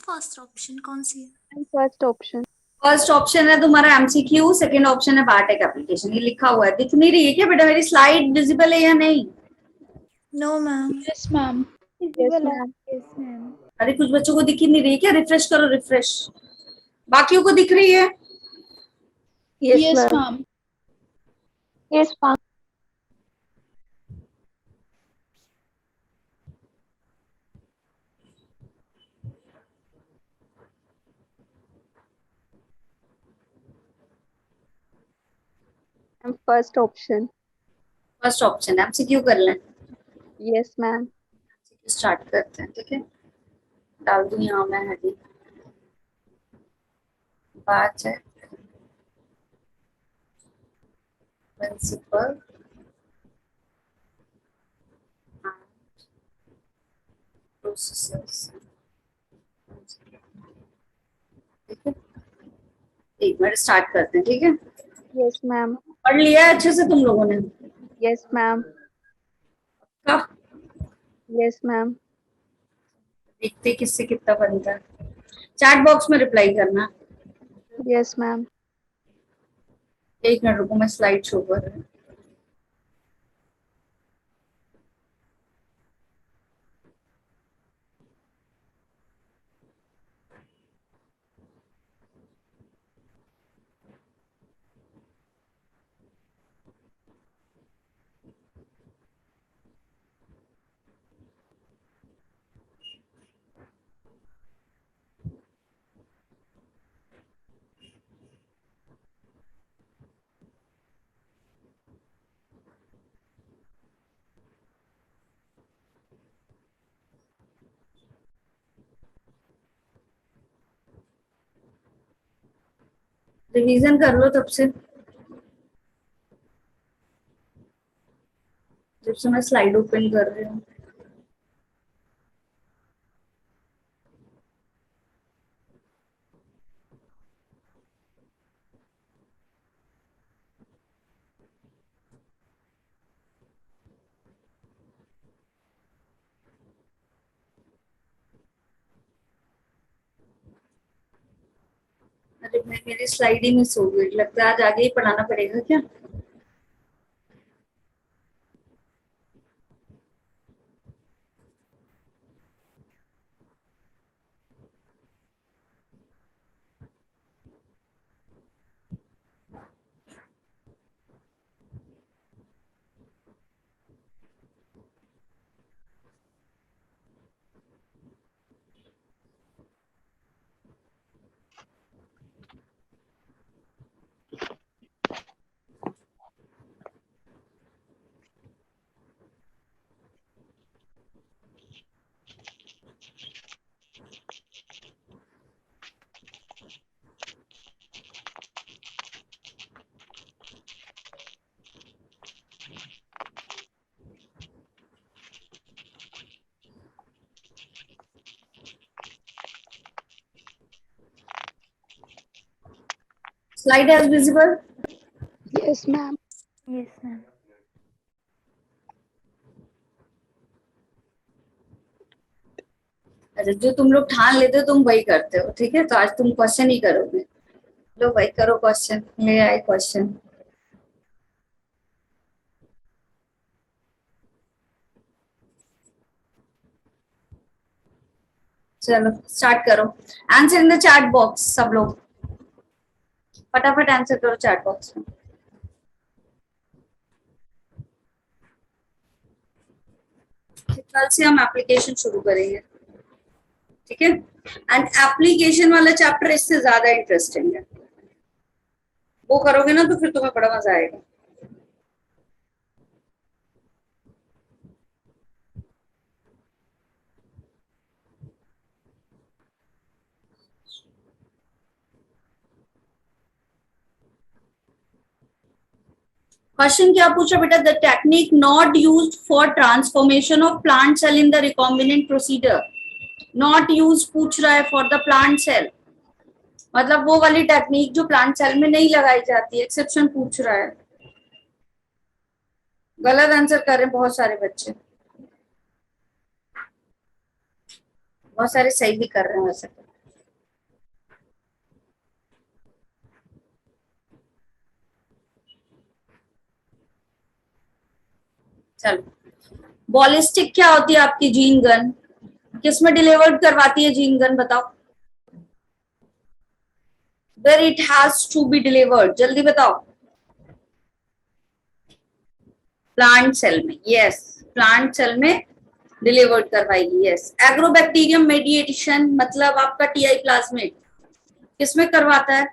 First option कौन सी है? First option. First option है तुम्हारा एमसीक्यू, सेकंड ऑप्शन है बारटेक एप्लीकेशन। ये लिखा हुआ है, दिख नहीं रही है क्या बेटा? मेरी स्लाइड विजिबल है या नहीं? No ma'am. Yes ma'am. Yes ma'am. Yes ma'am. अरे कुछ बच्चों को दिख ही नहीं रही है क्या? रिफ्रेश करो, रिफ्रेश। बाकियों को दिख रही है? Yes yes ma'am. Ma'am. Yes ma'am. First option. First option MCQ कर लें। Yes ma'am. स्टार्ट करते हैं, ठीक है। डाल दूं यहाँ मैं हेडिंग। बात है प्रिंसिपल प्रोसेसर्स, ठीक है। एक मिनट, स्टार्ट करते हैं, ठीक है। Yes ma'am. पढ़ लिया है अच्छे से तुम लोगों ने? Yes ma'am. कब? Yes ma'am. देखते हैं किससे कितना बनता है। चैट बॉक्स में रिप्लाई करना। Yes ma'am. एक मिनट रुको, मैं स्लाइड शो कर रही हूँ। रिवीजन कर लो तब से, जब से मैं स्लाइड ओपन कर रही हूँ। अरे मेरी स्लाइड ही मिस हो गई, लगता है आज आगे ही पढ़ाना पड़ेगा क्या? Slide as visible? Yes ma'am. Yes ma'am. अच्छा, जो तुम लोग ठान लेते हो तुम वही करते हो, ठीक है। तो आज तुम क्वेश्चन ही करोगे। लो भाई करो क्वेश्चन, ले आए क्वेश्चन। चलो स्टार्ट करो। Answer in the chat box, सब लोग फटाफट आंसर करो चैट बॉक्स में। कल से हम एप्लीकेशन शुरू करेंगे, ठीक है। एंड एप्लीकेशन वाला चैप्टर इससे ज्यादा इंटरेस्टिंग है। वो करोगे ना तो फिर तुम्हें बड़ा मजा आएगा। क्वेश्चन क्या पूछा बेटा? The technique not used for transformation of plant cell in the recombinant procedure. Not use पूछ रहा है फॉर द प्लांट सेल, मतलब वो वाली टेक्निक जो प्लांट सेल में नहीं लगाई जाती। एक्सेप्शन पूछ रहा है। गलत आंसर कर रहे हैं बहुत सारे बच्चे, बहुत सारे सही भी कर रहे हैं वैसे तो। चलो, बॉलिस्टिक क्या होती है आपकी जीन गन? किसमें डिलीवर्ड करवाती है जीन गन, बताओ? Where it has to be delivered, जल्दी बताओ। प्लांट सेल में, यस, प्लांट सेल में डिलीवर्ड करवाएगी, यस। एग्रोबैक्टीरियम मेडिएशन मतलब आपका टीआई प्लाज्मिड किसमें करवाता है?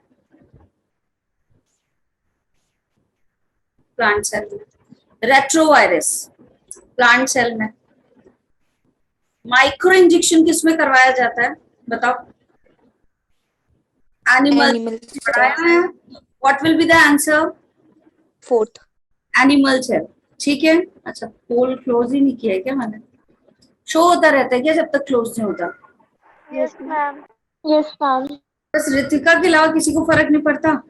प्लांट सेल में। रेट्रोवायरस प्लांट सेल में। माइक्रो इंजेक्शन किसमें करवाया जाता है, बताओ? एनिमल पढ़ाया है। What will be the answer? 4th. Animal cell, ठीक है। अच्छा, पोल क्लोज ही नहीं किया है क्या मैंने? शो होता रहता है क्या जब तक क्लोज नहीं होता? Yes, ma'am. Yes, ma'am. बस रितिका के अलावा किसी को फर्क नहीं पड़ता?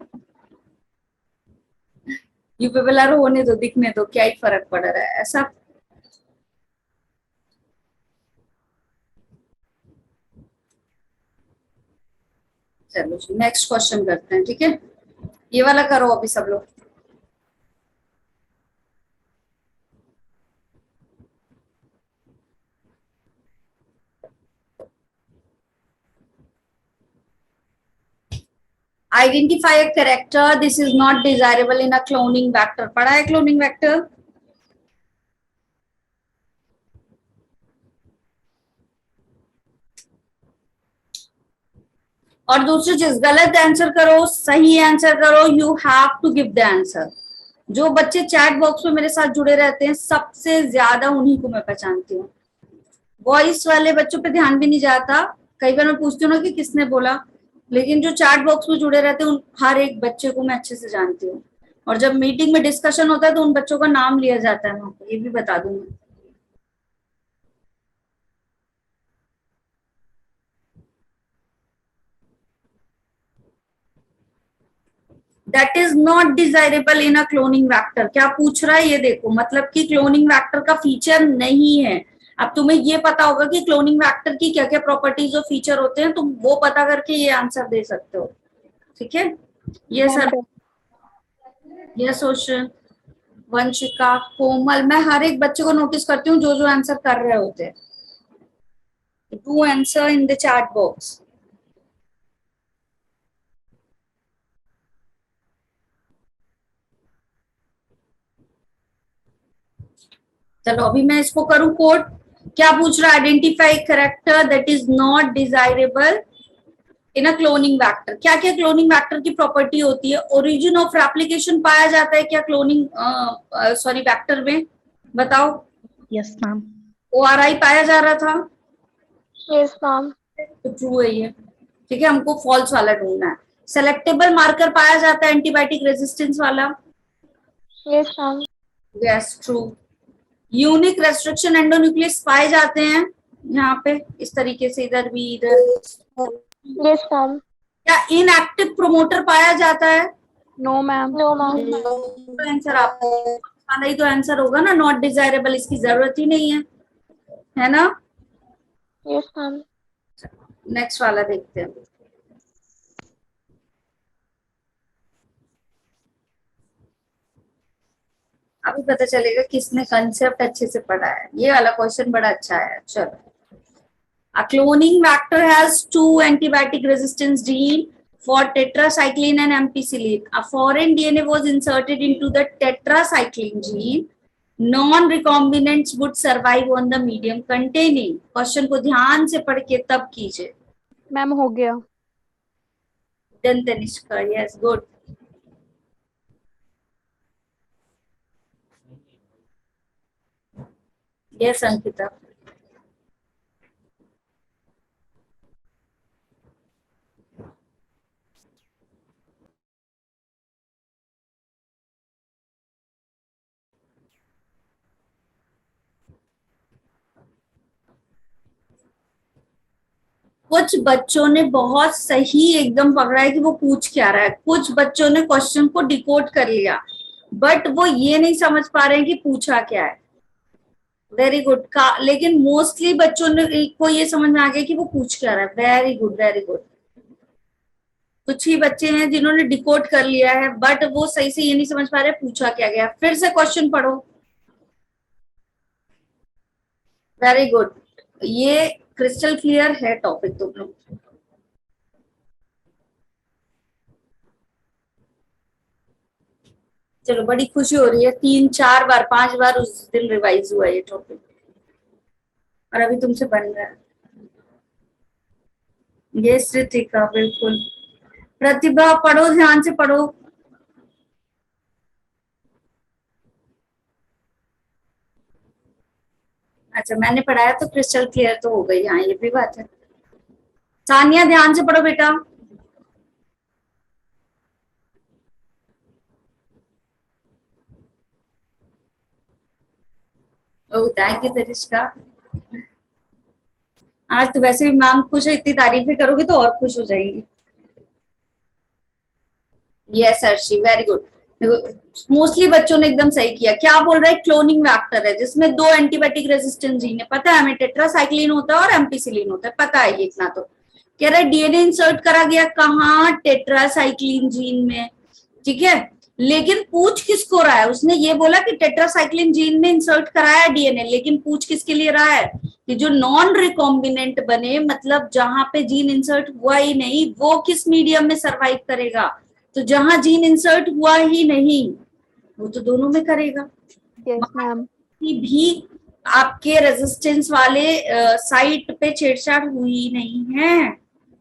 यू पीपल आर होने दो, दिखने दो, क्या ही फर्क पड़ रहा है ऐसा। चलो नेक्स्ट क्वेश्चन करते हैं, ठीक है। ये वाला करो अभी सब लोग। Identify a character this is not desirable in a cloning vector. पढ़ा है क्लोनिंग वेक्टर? और दूसरी चीज, गलत आंसर करो, सही आंसर करो, you have to give the answer. जो बच्चे चैट बॉक्स में मेरे साथ जुड़े रहते हैं सबसे ज्यादा उन्हीं को मैं पहचानती हूँ। वॉइस वाले बच्चों पे ध्यान भी नहीं जाता। कई बार मैं पूछती हूँ ना कि किसने बोला, लेकिन जो चैट बॉक्स में जुड़े रहते हैं उन हर एक बच्चे को मैं अच्छे से जानती हूँ। और जब मीटिंग में डिस्कशन होता है तो उन बच्चों का नाम लिया जाता है वहां पर, ये भी बता दूंगी। That is not desirable in a cloning vector. क्या पूछ रहा है ये देखो, मतलब कि क्लोनिंग वेक्टर का फीचर नहीं है। अब तुम्हें ये पता होगा कि क्लोनिंग वेक्टर की क्या क्या प्रॉपर्टीज और फीचर होते हैं, तुम वो पता करके ये आंसर दे सकते हो, ठीक है। ये सर, ये सोशन, वंशिका, कोमल, मैं हर एक बच्चे को नोटिस करती हूँ जो जो आंसर कर रहे होते हैं। Do answer in the chat box. चलो अभी मैं इसको करूं कोड। क्या पूछ रहा है? Identify character that is not desirable in a cloning vector. क्या क्या क्लोनिंग वेक्टर की प्रॉपर्टी होती है? ओरिजिन ऑफ रेप्लिकेशन पाया जाता है क्या क्लोनिंग सॉरी वेक्टर में, बताओ? Yes, ma'am. ORI पाया जा रहा था, Yes, ma'am. तो ट्रू है ये, ठीक है। हमको फॉल्स वाला ढूंढना है। सेलेक्टेबल मार्कर पाया जाता है एंटीबायोटिक रेजिस्टेंस वाला, Yes, ma'am. Yes true. Unique restriction endonuclease पाए जाते हैं यहाँ पे इस तरीके से, इधर भी इधर। Yes, ma'am. क्या इनएक्टिव प्रोमोटर पाया जाता है? No, ma'am. No, ma'am. तो आंसर आपका वाला ही तो आंसर होगा ना, नॉट डिजायरेबल, इसकी जरूरत ही नहीं है ना। Yes, ma'am. नेक्स्ट वाला देखते हैं। अभी पता चलेगा किसने कंसेप्ट अच्छे से पढ़ा है। ये वाला क्वेश्चन बड़ा अच्छा है। चलो, a cloning vector has two antibiotic resistance gene for tetracycline and ampicillin. A foreign DNA was inserted into the tetracycline gene. Non-recombinants would survive on the medium containing. Question को ध्यान से पढ़ के तब कीजिए। मैम हो गया। Then Tanishka, yes, good. Yes, Ankita. कुछ बच्चों ने बहुत सही एकदम पकड़ा है कि वो पूछ क्या रहा है। कुछ बच्चों ने क्वेश्चन को डिकोड कर लिया, बट वो ये नहीं समझ पा रहे हैं कि पूछा क्या है। वेरी गुड का, लेकिन मोस्टली बच्चों ने को ये समझ में आ गया कि वो पूछ क्या रहा है। Very good, very good. कुछ ही बच्चे हैं जिन्होंने डिकोड कर लिया है, बट वो सही से ये नहीं समझ पा रहे पूछा क्या गया। फिर से क्वेश्चन पढ़ो। वेरी गुड, ये क्रिस्टल क्लियर है टॉपिक तुम लोग। चलो बड़ी खुशी हो रही है, 3-4 बार 5 बार उस दिन रिवाइज हुआ ये टॉपिक और अभी तुमसे बन रहा है। ये श्रुतिका बिल्कुल। प्रतिभा पढ़ो, ध्यान से पढ़ो। अच्छा मैंने पढ़ाया तो क्रिस्टल क्लियर तो हो गई, हाँ ये भी बात है। सानिया ध्यान से पढ़ो बेटा। Oh thank you Tarishka. आज तो वैसे भी मैम खुश है, इतनी तारीफें करोगे तो और खुश हो जाएंगी। Yes Arshi very good. Mostly बच्चों ने एकदम सही किया। क्या बोल रहा है, क्लोनिंग फैक्टर है जिसमें 2 एंटीबायोटिक रेजिस्टेंट जीन है, पता है हमें, टेट्रासाइक्लिन होता है और एम्पिसिलिन होता है, पता है ये इतना तो। कह रहा है डीएनए इंसर्ट करा गया कहाँ, टेट्रासाइक्लिन जीन में, ठीक है। लेकिन पूछ किसको रहा है, उसने ये बोला कि टेट्रासाइक्लिन जीन में इंसर्ट कराया डीएनए, लेकिन पूछ किसके लिए रहा है कि जो नॉन रिकॉम्बिनेंट बने, मतलब जहां पे जीन इंसर्ट हुआ ही नहीं, वो किस मीडियम में सरवाइव करेगा। तो जहां जीन इंसर्ट हुआ ही नहीं वो तो दोनों में करेगा। Yes ma'am. भी आपके रेजिस्टेंस वाले साइट पे छेड़छाड़ हुई नहीं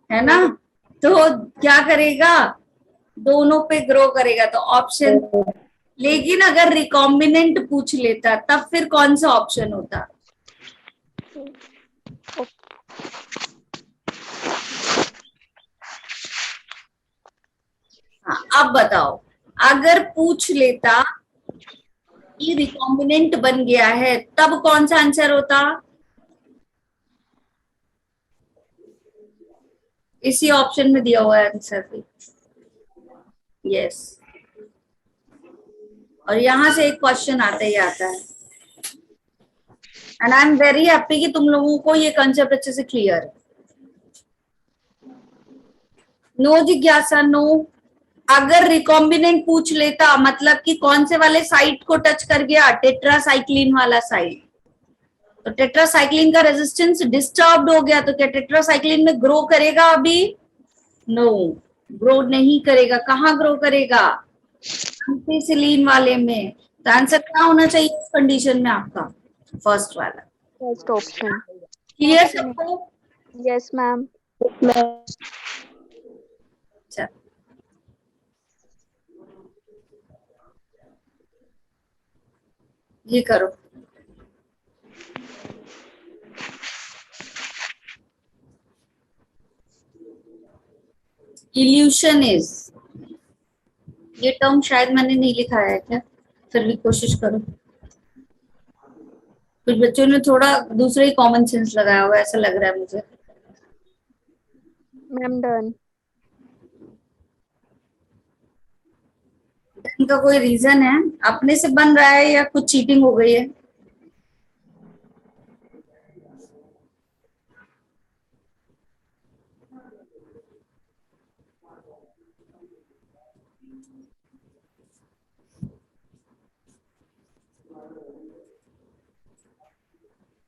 है ना, तो क्या करेगा, दोनों पे ग्रो करेगा। तो ऑप्शन, लेकिन अगर रिकॉम्बिनेंट पूछ लेता तब फिर कौन सा ऑप्शन होता। हाँ अब बताओ, अगर पूछ लेता कि रिकॉम्बिनेंट बन गया है तब कौन सा आंसर होता। इसी ऑप्शन में दिया हुआ है आंसर भी। यस, और यहां से एक क्वेश्चन आता ही आता है, and I am very happy कि तुम लोगों को ये कंसेप्ट अच्छे से क्लियर है। नो जिज्ञासा नो। अगर रिकॉम्बिनेंट पूछ लेता मतलब कि कौन से वाले साइट को टच कर गया, टेट्रासाइक्लिन वाला साइट, तो टेट्रासाइक्लिन का रेजिस्टेंस डिस्टर्ब्ड हो गया, तो क्या टेट्रासाइक्लिन में ग्रो करेगा अभी, नो ग्रो नहीं करेगा। कहाँ ग्रो करेगा, एम्पिसिलिन वाले में। तो आंसर क्या होना चाहिए इस कंडीशन में आपका, फर्स्ट वाला। First option. क्लियर सबको। Yes ma'am. अच्छा ये करो, इल्यूशन इज, ये टर्म शायद मैंने नहीं लिखा है क्या, फिर भी कोशिश करो। कुछ बच्चों ने थोड़ा दूसरा ही कॉमन सेंस लगाया हुआ ऐसा लग रहा है मुझे। Ma'am done. इनका कोई रीजन है, अपने से बन रहा है या कुछ चीटिंग हो गई है।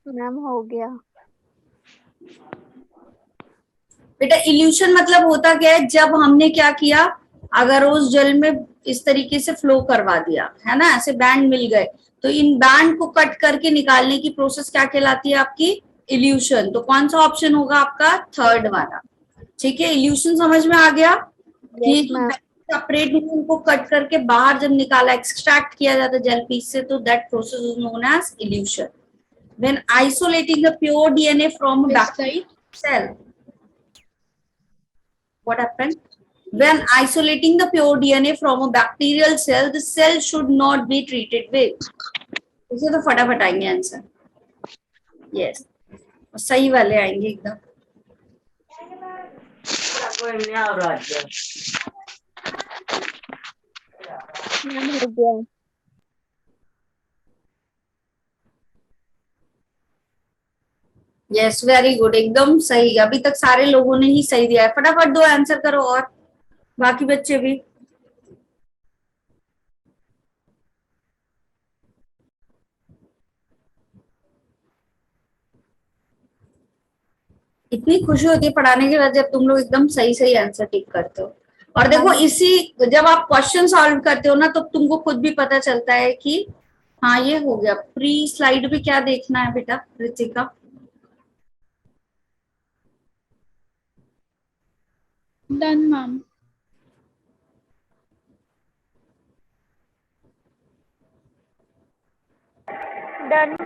मैम हो गया। बेटा इल्यूशन मतलब होता क्या है, जब हमने क्या किया, अगर उस जल में इस तरीके से फ्लो करवा दिया है ना, ऐसे बैंड मिल गए, तो इन बैंड को कट करके निकालने की प्रोसेस क्या कहलाती है आपकी, इल्यूशन। तो कौन सा ऑप्शन होगा आपका, थर्ड वाला। ठीक है, इल्यूशन समझ में आ गया कि यस मैम। सेपरेट उनको कट करके बाहर जब निकाला, एक्सट्रैक्ट किया जाता है जेल पीस से, तो that process is known as elution. When isolating the pure DNA from a bacterial cell, what happened? When isolating the pure DNA from a bacterial cell, the cell should not be treated with. इसे तो फटाफट आएंगे answer. Yes, सही वाले आएंगे एकदम। Ma'am हो गया। यस वेरी गुड, एकदम सही। अभी तक सारे लोगों ने ही सही दिया है, फटाफट दो आंसर करो और बाकी बच्चे भी। इतनी खुशी होती है पढ़ाने के बाद जब तुम लोग एकदम सही सही आंसर टिक करते हो। और देखो इसी जब आप क्वेश्चन सॉल्व करते हो ना तो तुमको खुद भी पता चलता है कि हाँ ये हो गया। प्री स्लाइड भी क्या देखना है बेटा Ritika? Done, ma'am. Done.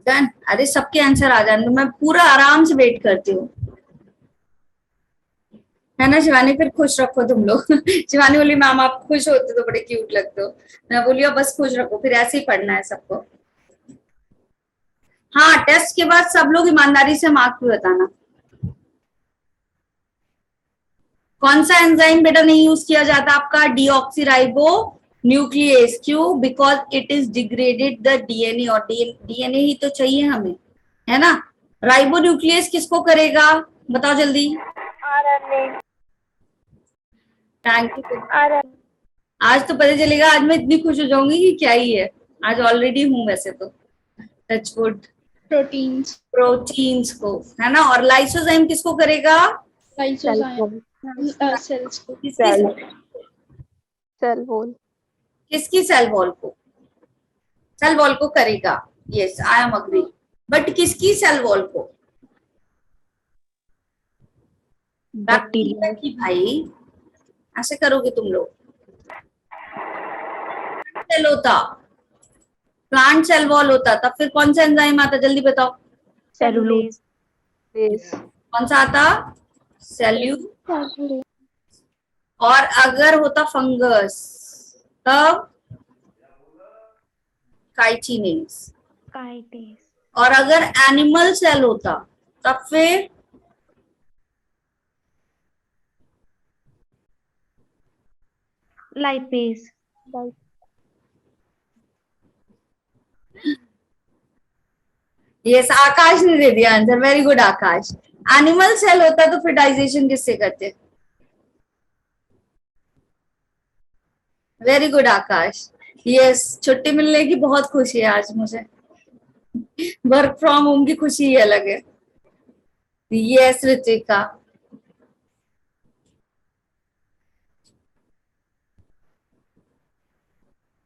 Done. अरे सबके आंसर आ जाने दो, मैं पूरा आराम से वेट करती हूँ, है ना शिवानी? फिर खुश रखो तुम लोग। शिवानी बोली मैम आप खुश होते तो बड़े क्यूट लगते हो। मैं बोली अब बस खुश रखो, फिर ऐसे ही पढ़ना है सबको। हाँ टेस्ट के बाद सब लोग ईमानदारी से मार्क भी बताना। कौन सा एंजाइम बेटा नहीं यूज किया जाता आपका? Deoxyribo nucleus. क्यों? Because it is degraded the DNA, और डीएनए ही तो चाहिए हमें, है ना? राइबो न्यूक्लियस किसको करेगा बताओ जल्दी? RNA. Thank you. RNA. आज तो पता चलेगा, आज मैं इतनी खुश हो जाऊंगी कि क्या ही है। आज ऑलरेडी हूं वैसे तो, टचवुड। Proteins. प्रोटीन्स को, है ना? और लाइसोजाइम किसको करेगा? Lysozyme. Cells को. किसकी Cell wall. किसकी सेल वॉल को? सेल वॉल को करेगा। Yes I am agree. But किसकी सेल वॉल को? बैक्टीरिया की भाई। ऐसे करोगे तुम लोग? सेल होता, प्लांट सेल वॉल होता, तब फिर कौन सा एंजाइम आता जल्दी बताओ? Cellulose. कौन सा आता? सेल्यूलोज। Cellulose. और अगर होता फंगस तब काइटिनेज। Chitase. और अगर एनिमल सेल होता तब फिर Lipase. यस आकाश ने दे दिया आंसर, वेरी गुड आकाश। एनिमल सेल होता तो फिर डाइजेशन किससे करते? वेरी गुड आकाश। यस छुट्टी मिलने की बहुत खुशी है आज मुझे। वर्क फ्रॉम होम की खुशी ही अलग है। यस ऋतिका।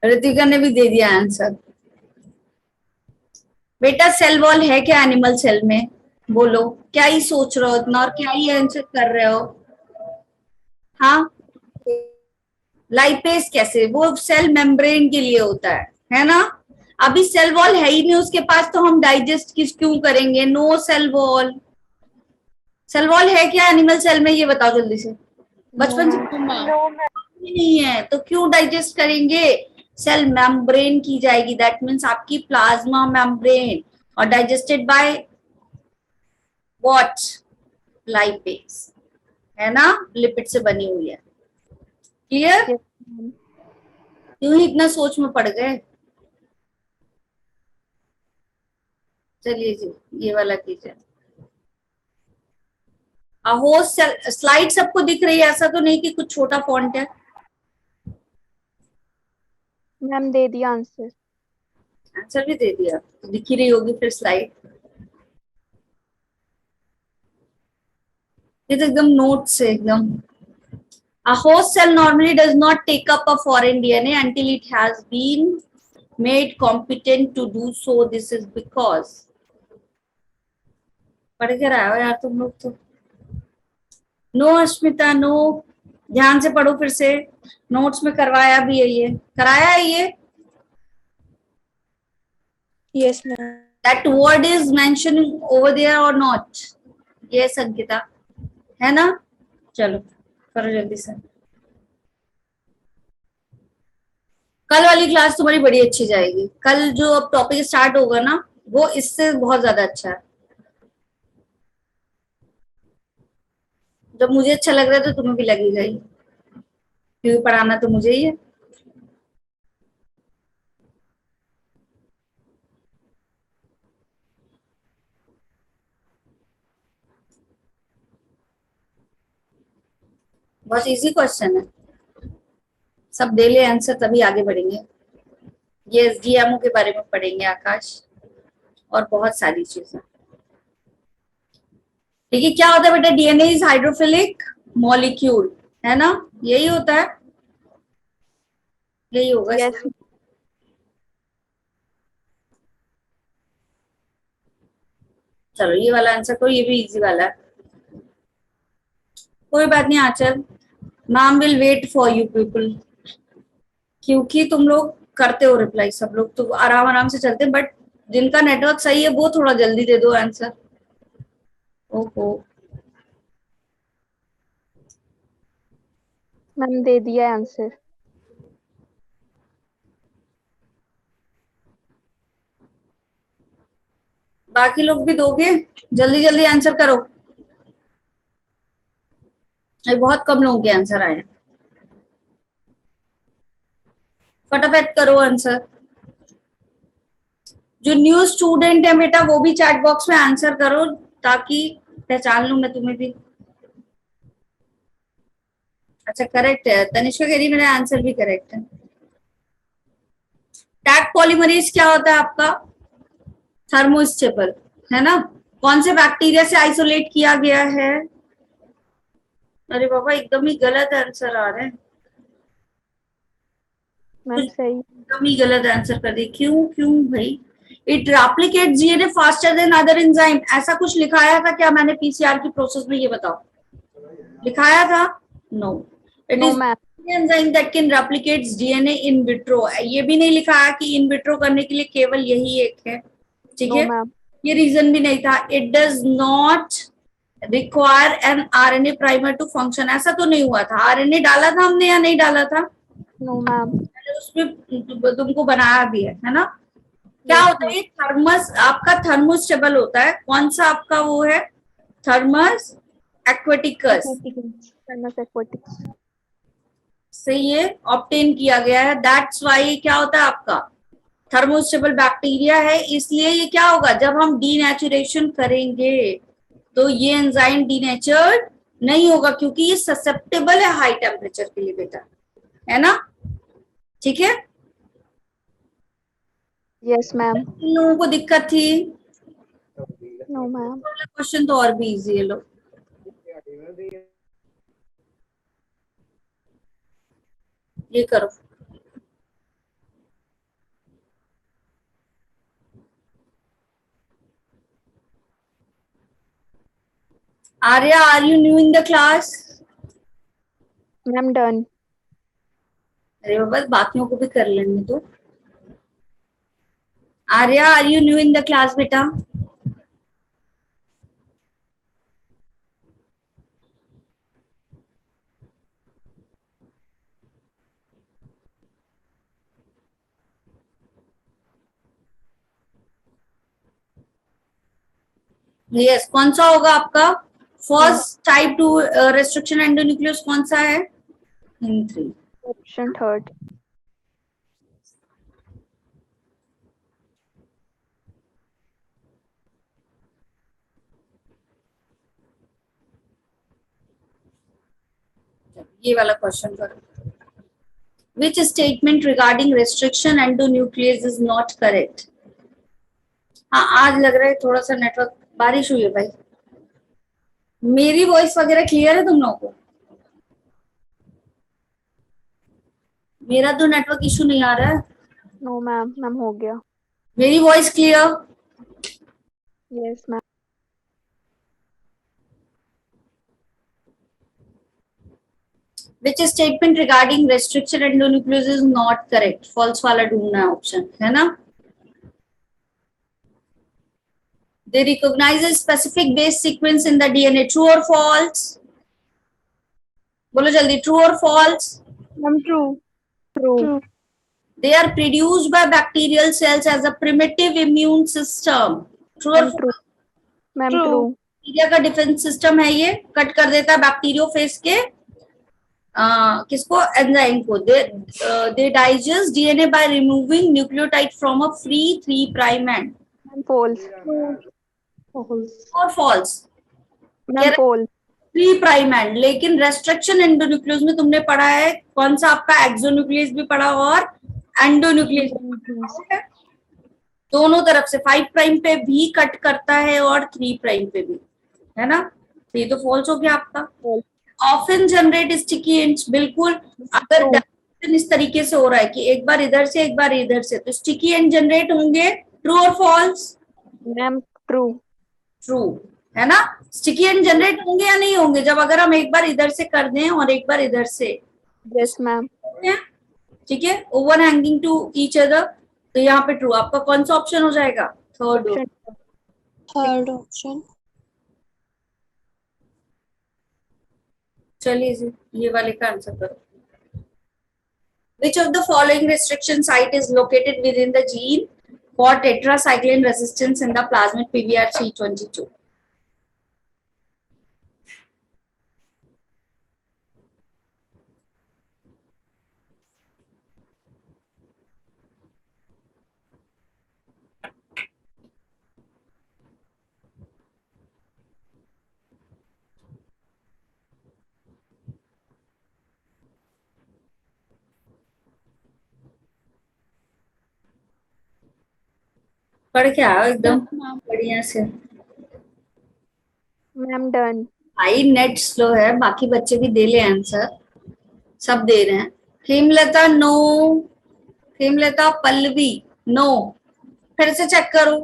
ऋतिका ने भी दे दिया आंसर। बेटा सेल वॉल है क्या एनिमल सेल में? बोलो, क्या ही सोच रहे हो इतना और क्या ही आंसर कर रहे हो? हाँ लाइपेज कैसे? वो सेल मेम्ब्रेन के लिए होता है ना? अभी सेल वॉल है ही नहीं उसके पास तो हम डाइजेस्ट किस क्यों करेंगे? No cell wall. Cell wall है क्या एनिमल सेल में ये बताओ जल्दी से। बचपन से नहीं है तो क्यों डाइजेस्ट करेंगे? सेल मेम्ब्रेन की जाएगी, दैट मीन्स आपकी प्लाज्मा मेम्ब्रेन, और डाइजेस्टेड बाय व्हाट? लाइपेज, है ना? लिपिड से बनी हुई है। क्लियर? क्यों ही इतना सोच में पड़ गए? चलिए जी ये वाला कीजिए। होस्ट स्लाइड सबको दिख रही है? ऐसा तो नहीं कि कुछ छोटा फॉन्ट है? मैम दे दिया आंसर। आंसर भी दे दिया तो दिख ही रही होगी फिर स्लाइड। ये तो एकदम नोट से एकदम। A host cell normally does not take up a foreign DNA until it has been made competent to do so. This is because पढ़ के रहा हो यार तुम लोग तो। नो अस्मिता नो, ध्यान से पढ़ो फिर से। नोट्स में करवाया भी है, ये कराया है ये। Yes, ma'am. That word is mentioned over there or not? Yes Ankita, है ना? चलो करो जल्दी से। कल वाली क्लास तुम्हारी बड़ी अच्छी जाएगी। कल जो अब टॉपिक स्टार्ट होगा ना वो इससे बहुत ज्यादा अच्छा है। जब मुझे अच्छा लग रहा है तो तुम्हें भी लगेगा ही, क्योंकि पढ़ाना तो मुझे ही है। बहुत इजी क्वेश्चन है, सब दे ले आंसर तभी आगे बढ़ेंगे। ये जीएमओ के बारे में पढ़ेंगे आकाश, और बहुत सारी चीजें। ठीक है, क्या होता है बेटा, डीएनए इज हाइड्रोफिलिक मॉलिक्यूल, है ना, यही होता है, यही होगा। Yes. चलो ये वाला आंसर करो, ये भी इजी वाला है, कोई बात नहीं Anchal, ma'am will wait for you people, क्योंकि तुम लोग करते हो रिप्लाई, सब लोग तो आराम आराम से चलते हैं, बट जिनका नेटवर्क सही है वो थोड़ा जल्दी दे दो आंसर। ओहो, मैम दे दिया आंसर। बाकी लोग भी दोगे, जल्दी जल्दी आंसर करो, ये बहुत कम लोगों के आंसर आए हैं, फटाफट करो आंसर। जो न्यू स्टूडेंट है बेटा वो भी चैट बॉक्स में आंसर करो, ताकि पहचान लूं मैं तुम्हें भी। अच्छा करेक्ट है, तनिष्का कह रही मेरा आंसर भी करेक्ट है। टैग पॉलीमरेज क्या होता है आपका, थर्मोस्टेबल, है ना, कौन से बैक्टीरिया से आइसोलेट किया गया है। अरे बाबा एकदम ही गलत आंसर आ रहे हैं, मैम सही। एकदम ही गलत आंसर कर दी, क्यों क्यों भाई। It replicates DNA faster than other enzyme, ऐसा कुछ लिखाया था क्या मैंने पीसीआर की प्रोसेस में, ये बताओ लिखाया था? No, it no is ma'am. Enzyme that can replicates DNA in vitro, ये भी नहीं लिखाया कि इन विट्रो करने के लिए केवल यही एक है, ठीक नो है, मैम। ये रीजन भी नहीं था। It does not require an RNA primer to function, ऐसा तो नहीं हुआ था, आरएनए डाला था हमने या नहीं डाला था, नो मैम। उसमें तुमको बनाया भी है ना। क्या होता है, थर्मस आपका थर्मोस्टेबल होता है, कौन सा आपका वो है, थर्मस एक्वेटिकस थर्मस एक्वेटिक्स से ये ऑब्टेन किया गया है, दैट्स वाई क्या होता है आपका थर्मोस्टेबल बैक्टीरिया है, इसलिए ये क्या होगा जब हम डीनेचुरेशन करेंगे तो ये एंजाइम डीनेचर्ड नहीं होगा, क्योंकि ये ससेप्टेबल है हाई टेम्परेचर के लिए बेटा, है ना, ठीक है। Yes ma'am. इन लोगों को दिक्कत थी, नो मैम। क्वेश्चन तो और भी इजी है, लो ये करो। Arya, are you new in the class? Ma'am done. अरे बस बाकियों को भी कर लेने दो। Arya, are you new in the class बेटा? यस, कौन सा होगा आपका फर्स्ट टाइप 2 रेस्ट्रिक्शन एंडोन्यूक्लियस, कौन सा है? इन 3। Option third. ये वाला क्वेश्चन करो। Which statement regarding restriction endonuclease is not correct? हाँ आज लग रहा है थोड़ा सा नेटवर्क, बारिश हुई है भाई, मेरी वॉइस वगैरह क्लियर है तुम लोगों को? मेरा तो नेटवर्क इशू नहीं आ रहा है। No ma'am. मैम हो गया। मेरी voice clear? Yes ma'am. Which statement regarding restriction endonuclease is not correct? False वाला ढूंढना है ऑप्शन, है ना। They recognize a specific base sequence in the DNA. True or false? बोलो जल्दी, true or false? Ma'am true. True. They are produced by bacterial cells as a primitive immune system. True or false? Ma'am true. Bacteria का defence system है, ये cut कर देता है bacteriophage के किसको, एंजाइम को। They digest DNA by removing nucleotide from a free 3 prime end. False. और false? Ma'am false. 3 prime end, लेकिन रेस्ट्रिक्शन एंडोन्यूक्लियस में तुमने पढ़ा है कौन सा आपका, एक्सोन्यूक्लियस भी पढ़ा और एंडोन्यूक्लियस, दोनों तरफ से 5 प्राइम पे भी कट करता है और 3 प्राइम पे भी, है ना। तो ये तो फॉल्स हो गया आपका। False. Often generate sticky ends, बिल्कुल। अगर True. डायरेक्शन इस तरीके से हो रहा है कि एक बार इधर से एक बार इधर से, तो स्टिकी एंड जनरेट होंगे। ट्रू और फॉल्स? Ma'am, true. ट्रू है ना। स्टिकी एंड जनरेट होंगे या नहीं होंगे जब अगर हम एक बार इधर से कर दें और एक बार इधर से? Yes, ma'am. ठीक है, overhanging to each other, तो यहाँ पे ट्रू। आपका कौन सा ऑप्शन हो जाएगा? थर्ड। Option. Third option. चलिए जी, ये वाले का आंसर करो। Which of the following restriction site is located within the gene for tetracycline resistance in the plasmid PBR322? पढ़ के आओ एकदम Ma'am. बढ़िया से। Ma'am, done. भाई नेट स्लो है, बाकी बच्चे भी दे ले आंसर, सब दे रहे हैं। हेमलता नो, हेमलता पल्लवी नो, फिर से चेक करो।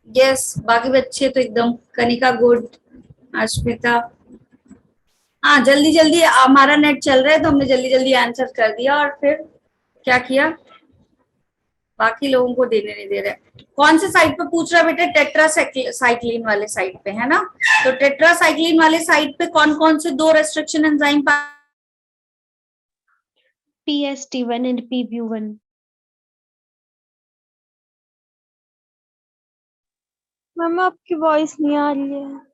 यस, बाकी बच्चे तो एकदम। कनिका गुड, अश्मिता। हाँ जल्दी जल्दी, हमारा नेट चल रहा है तो हमने जल्दी जल्दी आंसर कर दिया और फिर क्या किया, बाकी लोगों को देने नहीं दे रहे। कौन से साइड पे पूछ रहा है बेटा? टेट्रासाइक्लिन वाले साइड पे है ना। तो टेट्रासाइक्लिन वाले साइड पे कौन कौन से दो restriction enzyme PST1 and PBU1. Ma'am आपकी वॉइस नहीं आ रही है।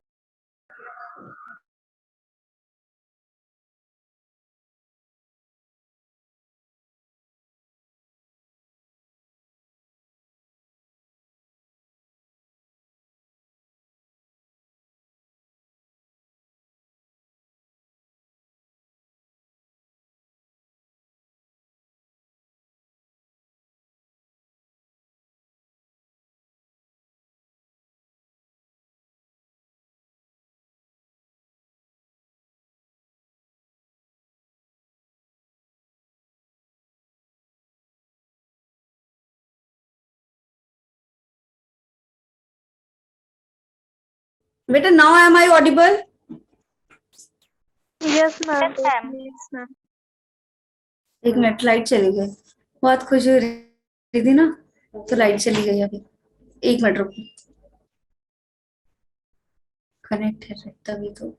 बेटा? Now am I audible? Yes, ma'am. Yes, ma'am. Yes, ma'am. एक मिनट, लाइट चली गई। बहुत खुशी हो रही थी ना, तो लाइट चली गई अभी। एक मिनट रुको, कनेक्ट है तभी तो।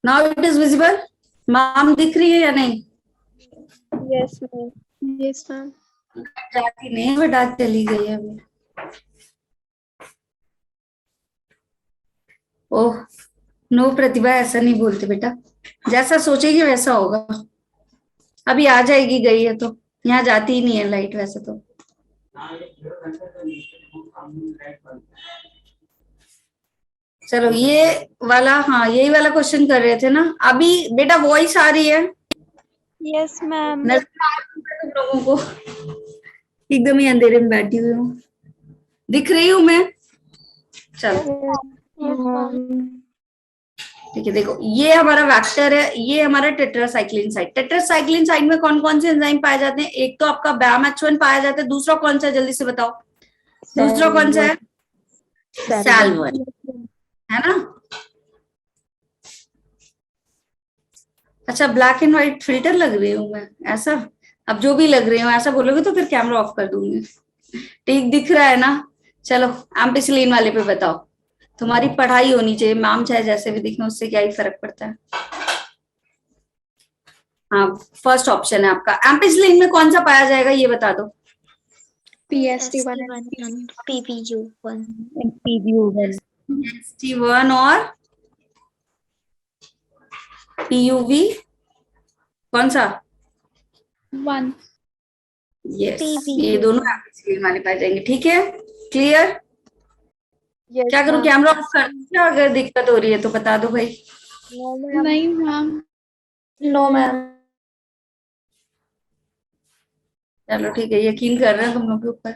Now it is visible. Ma'am दिख रही है या नहीं? Yes, ma'am. Yes, ma'am. जाती नहीं, बट आज चली गई है अभी। ओह नो प्रतिभा, ऐसा नहीं बोलते बेटा, जैसा सोचेगी वैसा होगा। अभी आ जाएगी, गई है तो। यहाँ जाती ही नहीं है लाइट वैसे तो। चलो ये वाला, हाँ यही वाला क्वेश्चन कर रहे थे ना अभी। बेटा वॉइस आ रही है? Yes, ma'am. नजर आ रही है तुम लोगों को? एकदम ही अंधेरे में बैठी हुई हूँ, दिख रही हूँ मैं? चलो Yes, ma'am. ठीक है, देखो ये हमारा वेक्टर है, ये हमारा टेट्रासाइक्लिन साइड। टेट्रासाइक्लिन साइड में कौन कौन से एंजाइम पाए जाते हैं? एक तो आपका BAMH1 पाया जाता है, दूसरा कौन सा है जल्दी से बताओ? दूसरा कौन सा है? SAL1 है ना। अच्छा, ब्लैक एंड व्हाइट फिल्टर लग रही हूँ मैं ऐसा? अब जो भी लग रही हूँ ऐसा बोलोगे तो फिर कैमरा ऑफ कर दूंगी। ठीक दिख रहा है ना? चलो एम्पिसिलिन वाले पे बताओ। तुम्हारी पढ़ाई होनी चाहिए, मैम चाहे जैसे भी दिखे उससे क्या ही फर्क पड़ता है। हाँ फर्स्ट ऑप्शन है आपका। एम्पिसिलिन में कौन सा पाया जाएगा ये बता दो। PST1 and PVU1. And PBU1. ST1 और PUV कौन सा? 1. Yes, PVU. ये दोनों एप्लीकेशन हमारे पास जाएंगे. ठीक है, क्लियर? Yes, क्या करूँ, ma'am. कैमरा ऑफ कर दूं? अगर दिक्कत हो रही है तो बता दो भाई. No, ma'am. नहीं मैम. No, ma'am. चलो ठीक है, यकीन कर रहे हैं तुम लोग के ऊपर.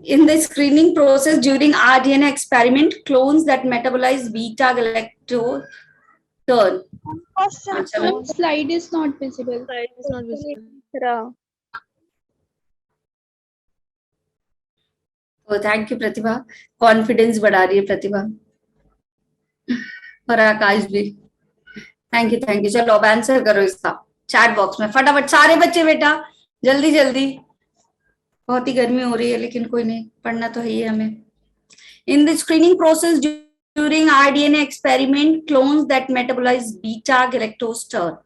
In the screening process during RDNA experiment, clones that metabolize beta galactose turn. Question. अच्छा, Ma'am, slide is not visible. तो थैंक यू प्रतिभा, कॉन्फिडेंस बढ़ा रही है प्रतिभा. और आकाश भी थैंक यू. चलो अब आंसर करो इसका चैट बॉक्स में फटाफट सारे बच्चे, बेटा जल्दी जल्दी. बहुत ही गर्मी हो रही है लेकिन कोई नहीं, पढ़ना तो है ही हमें. In the screening process during RDNA experiment, clones that metabolize beta galactose turn.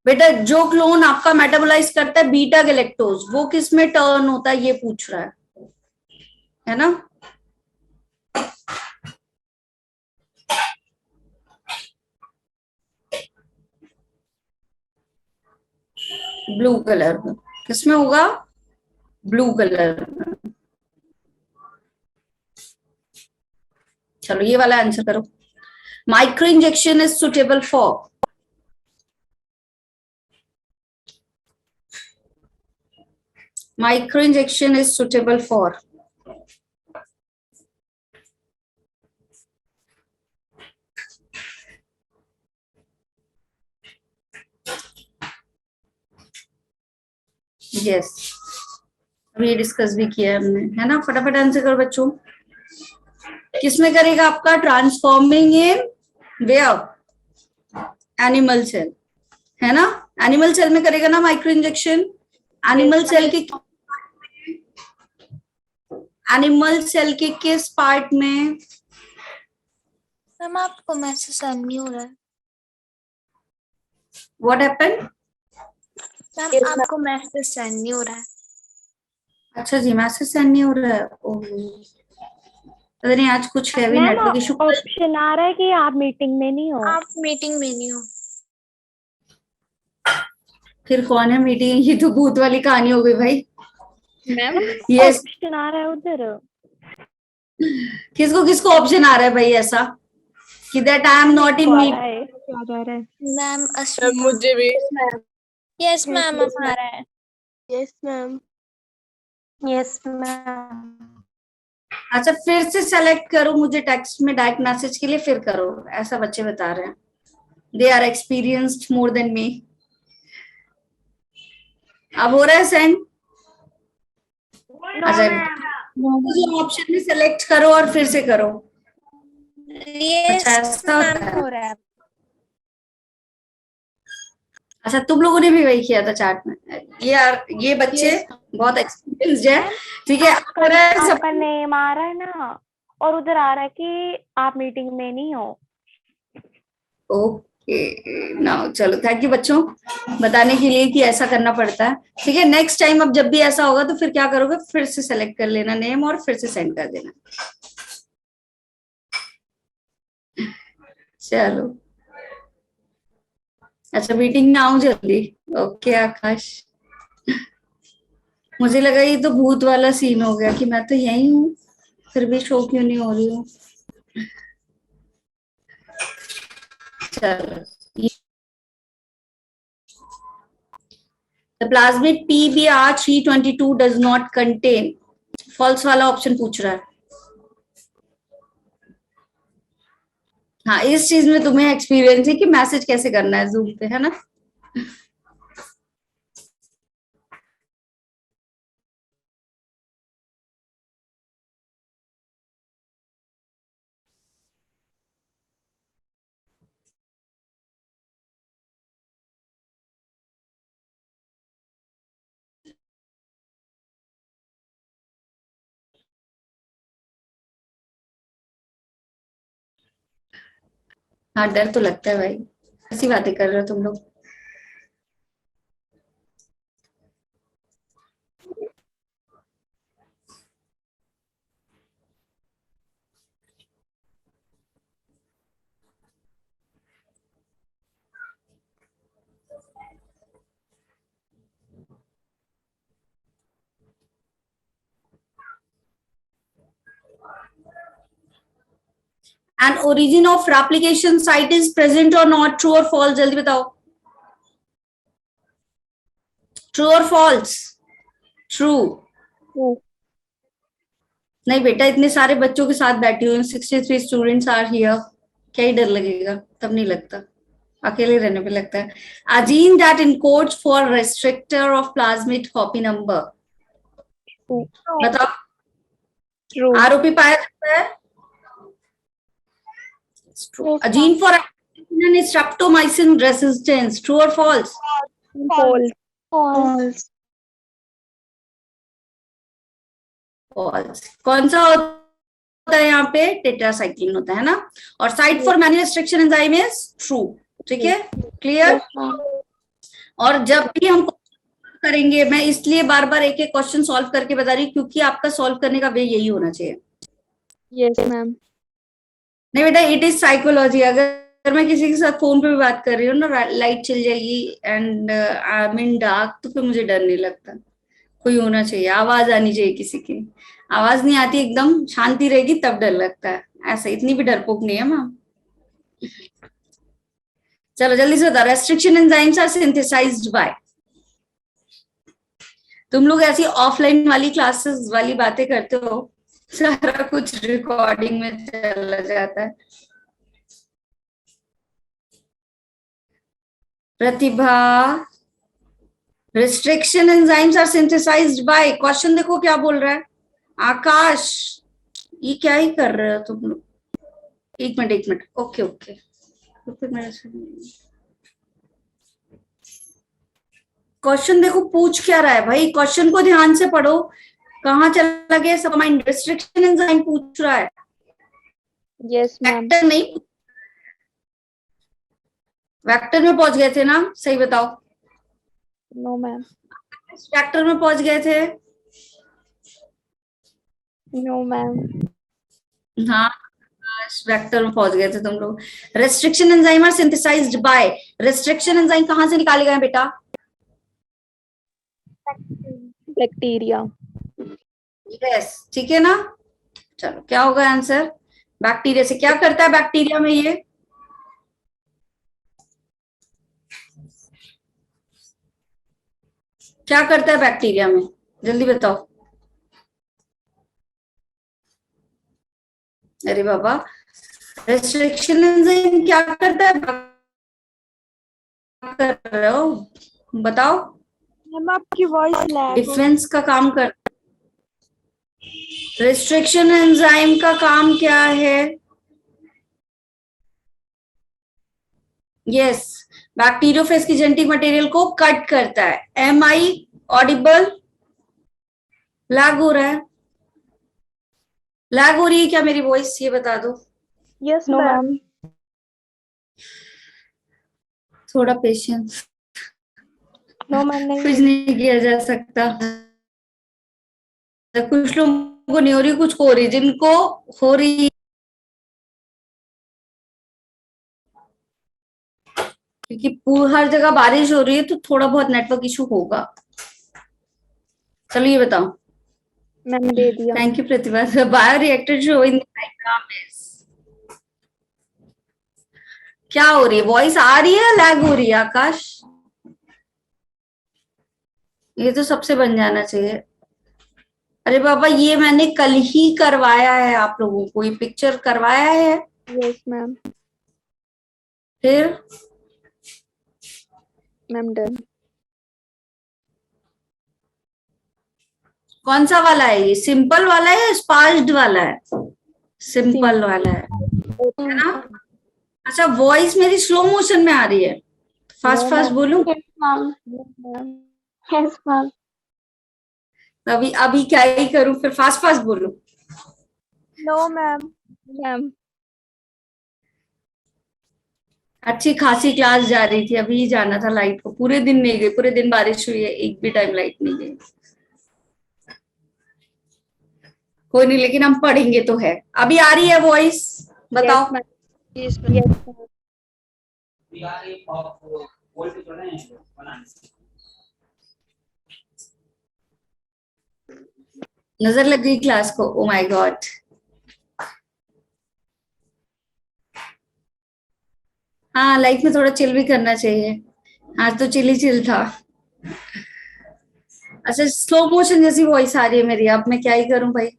बेटा जो क्लोन आपका मेटाबोलाइज करता है बीटा गैलेक्टोज, वो किस में टर्न होता है ये पूछ रहा है ना? ब्लू कलर में. किसमें होगा? ब्लू कलर में. चलो ये वाला आंसर करो. Micro injection is suitable for. Micro injection is suitable for. Yes. अभी डिस्कस भी किया है हमने, है ना? फटाफट आंसर करो बच्चों. किसमें करेगा आपका? Transforming in where? Animal cell, है ना? एनिमल सेल में करेगा ना माइक्रो इंजेक्शन. एनिमल सेल के किस पार्ट में? मैम आपको मैसेज सेंड नहीं हो रहा है. What happened? मैम आपको मैसेज सेंड नहीं हो रहा है. अच्छा जी, मैसेज सेंड नहीं हो रहा है. पता नहीं आज कुछ हैवी नेटवर्क इशू. ऑप्शन आ रहा है कि आप मीटिंग में नहीं हो. आप मीटिंग में नहीं हो. फिर कौन है मीटिंग? ये तो भूत वाली कहानी हो गई भाई. मैम यस, ऑप्शन आ रहा है उधर. किसको किसको ऑप्शन आ रहा है भाई ऐसा कि that I am not in meet? क्या जा रहा है? मैम मुझे भी. यस मैम आ रहा है. Yes ma'am. Yes, ma'am. अच्छा फिर से सेलेक्ट करो मुझे टेक्स्ट में डायरेक्ट मैसेज के लिए, फिर करो. ऐसा बच्चे बता रहे हैं. They are experienced more than me. अब हो रहा है सेंड? अच्छा, ऑप्शन में सेलेक्ट करो और फिर से करो. यस अच्छा ऐसा होता मैम है. हो रहा है. अच्छा तुम लोगों ने भी वही किया था चैट में. ये बच्चे बहुत एक्सपीरियंस्ड है. ठीक है, आपका नेम आ रहा है ना, और उधर आ रहा है कि आप मीटिंग में नहीं हो. ओके नाउ चलो, थैंक यू बच्चों बताने के लिए कि ऐसा करना पड़ता है. ठीक है, नेक्स्ट टाइम अब जब भी ऐसा होगा तो फिर क्या करोगे, फिर से सेलेक्ट कर लेना नेम और फिर से सेंड कर देना. चलो अच्छा, मीटिंग में आऊं जल्दी. ओके आकाश, मुझे लगा ये तो भूत वाला सीन हो गया कि मैं तो यही हूँ फिर भी शो क्यों नहीं हो रही हूँ. चलो, the plasmid PBr322 does not contain. False वाला ऑप्शन पूछ रहा है. हाँ, इस चीज में तुम्हें एक्सपीरियंस है कि मैसेज कैसे करना है जूम पे, है ना? हाँ डर तो लगता है भाई, ऐसी बातें कर रहे हो तुम लोग। And origin of application site is present और नॉट, ट्रू और फॉल्स, जल्दी बताओ। ट्रू और फॉल्स? ट्रू। True. नहीं बेटा, इतने सारे बच्चों के साथ बैठी हुई, 63 स्टूडेंट्स आर हियर, क्या ही डर लगेगा, तब नहीं लगता, अकेले रहने पे लगता है। A gene that encodes for restrictor of plasmid copy number, True. बताओ। True. आरोपी पाया जाता है? A gene for application is streptomycin resistance, true or false? False. false, False. कौन सा होता है यहाँ पे? टेट्रासाइक्लिन होता है ना। और site for manual restriction enzyme is true, ठीक है, क्लियर। और जब भी हम करेंगे, मैं इसलिए बार बार एक एक क्वेश्चन सॉल्व करके बता रही हूँ, क्योंकि आपका सॉल्व करने का वे यही होना चाहिए। Yes, ma'am. नहीं बेटा, इट इज साइकोलॉजी। अगर मैं किसी के साथ फोन पे भी बात कर रही हूँ ना, लाइट चल जाएगी and I am in dark, तो फिर मुझे डर नहीं लगता। कोई होना चाहिए, आवाज आनी चाहिए किसी की। आवाज नहीं आती, एकदम शांति रहेगी, तब डर लगता है। ऐसा इतनी भी डरपोक नहीं है मैम। चलो जल्दी से बता, restriction enzymes are synthesized by. तुम लोग ऐसी ऑफलाइन वाली क्लासेस वाली बातें करते हो, सारा कुछ रिकॉर्डिंग में चला जाता है। Pratibha, restriction enzymes are synthesized by, question देखो क्या बोल रहा है। आकाश, ये क्या ही कर रहे हो तुम लोग? एक मिनट, ओके ओके, तो फिर मेरा क्वेश्चन देखो पूछ क्या रहा है भाई, क्वेश्चन को ध्यान से पढ़ो। कहाँ चला गया सब माइंड? रिस्ट्रिक्शन एंजाइम पूछ रहा है, Yes, ma'am. वेक्टर नहीं। वेक्टर में पहुंच गए थे ना, सही बताओ। No, ma'am. वेक्टर में पहुंच गए थे? No, ma'am. हाँ, वेक्टर में पहुंच गए थे तुम लोग। Restriction enzyme are synthesized by, restriction enzyme कहाँ से निकाले गए बेटा? Bacteria. यस, ठीक है ना। चलो क्या होगा आंसर? बैक्टीरिया से। क्या करता है बैक्टीरिया में ये? क्या करता है बैक्टीरिया में, जल्दी बताओ। अरे बाबा, रेस्ट्रिक्शन एंजाइम क्या करता है? कर रहे हो, बताओ। मैम आपकी वॉइस लैग डिफेंस का काम कर। रेस्ट्रिक्शन एंजाइम का काम क्या है? यस, बैक्टीरियोफेज की जेनेटिक मटेरियल को कट करता है। M I Audible? लैग हो रहा है? लैग हो रही है क्या मेरी वॉइस, ये बता दो। यस नो मैम थोड़ा पेशेंस, नो मैम नहीं कुछ नहीं किया जा सकता। कुछ लोगों को नहीं हो रही, कुछ को हो रही, जिनको हो रही, क्योंकि हर जगह बारिश हो रही है तो थोड़ा बहुत नेटवर्क इशू होगा। चलो ये बताओ। मैम दे दिया। Thank you Pratibha. Bioreactor show in diagram is, क्या हो रही है? वॉइस आ रही है, लैग हो रही है? आकाश, ये तो सबसे बन जाना चाहिए। अरे बाबा, ये मैंने कल ही करवाया है आप लोगों को, ये पिक्चर करवाया है। यस मैम फिर मैम डन। कौन सा वाला है ये? सिंपल वाला है या स्पार्स्ड वाला है? सिंपल वाला है ना। अच्छा, वॉइस मेरी स्लो मोशन में आ रही है, फास्ट फास्ट बोलूं? यस मैम अभी अभी क्या ही करूं, फिर फास्ट फास्ट बोलूं? नो मैम मैम अच्छी खासी क्लास जा रही थी, अभी जाना था, लाइट को पूरे दिन नहीं गई, पूरे दिन बारिश हुई है, एक भी टाइम लाइट नहीं गई। कोई नहीं, लेकिन हम पढ़ेंगे तो है। अभी आ रही है वॉइस? बताओ। Yes, ma'am. नजर लग गई क्लास को? Oh my God. हाँ, लाइफ में थोड़ा चिल भी करना चाहिए। आज तो चिल ही चिल था। अच्छा, स्लो मोशन जैसी वॉइस आ रही है मेरी, अब मैं क्या ही करूं भाई।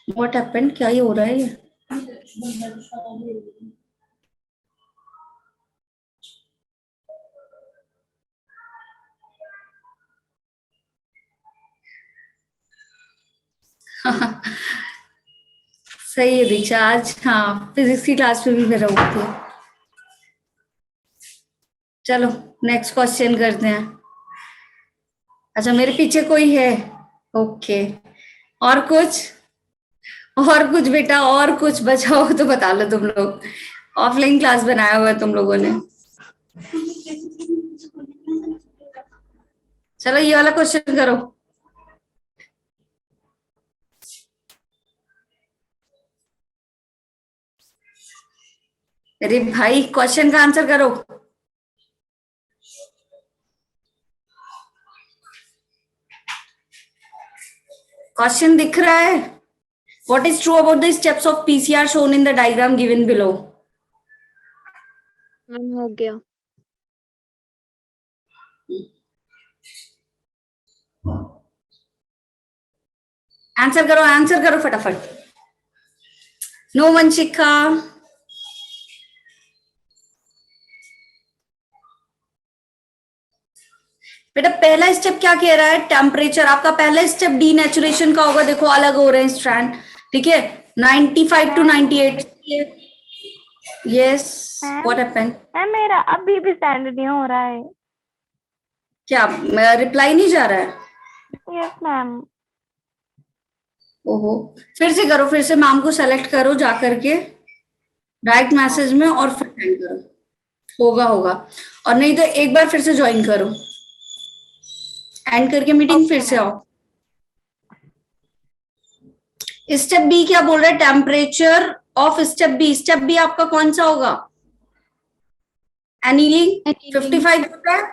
What happened? क्या ही हो रहा है ये? सही है दीक्षा, आज हाँ फिजिक्स की क्लास में भी मेरा उठती है। चलो नेक्स्ट क्वेश्चन करते हैं। अच्छा, मेरे पीछे कोई है? ओके। और कुछ? और कुछ बेटा, और कुछ बचाओ तो बता लो तुम लोग। ऑफलाइन क्लास बनाया हुआ है तुम लोगों ने। चलो ये वाला क्वेश्चन करो। अरे भाई, क्वेश्चन का आंसर करो। क्वेश्चन दिख रहा है? What is true about the steps of PCR shown in the diagram given below? Ma'am हो गया। आंसर करो फटाफट। नो वंशिका। बेटा पहला स्टेप क्या कह रहा है? टेम्परेचर। आपका पहला स्टेप डीनेचुरेशन का होगा। देखो अलग हो रहे हैं स्ट्रैंड, ठीक है। 95 to 98। Yes, what happened? Ma'am मेरा अभी भी सेंड नहीं हो रहा है। क्या रिप्लाई नहीं जा रहा है? Yes ma'am. ओहो, फिर से करो, फिर से मैम को सेलेक्ट करो जा करके डायरेक्ट मैसेज में और फिर सेंड करो। होगा होगा, और नहीं तो एक बार फिर से ज्वाइन करो, एंड करके मीटिंग फिर से आओ। स्टेप बी क्या बोल रहा है? Temperature of step B. Step B आपका कौन सा होगा? एनीलिंग 55 होता है,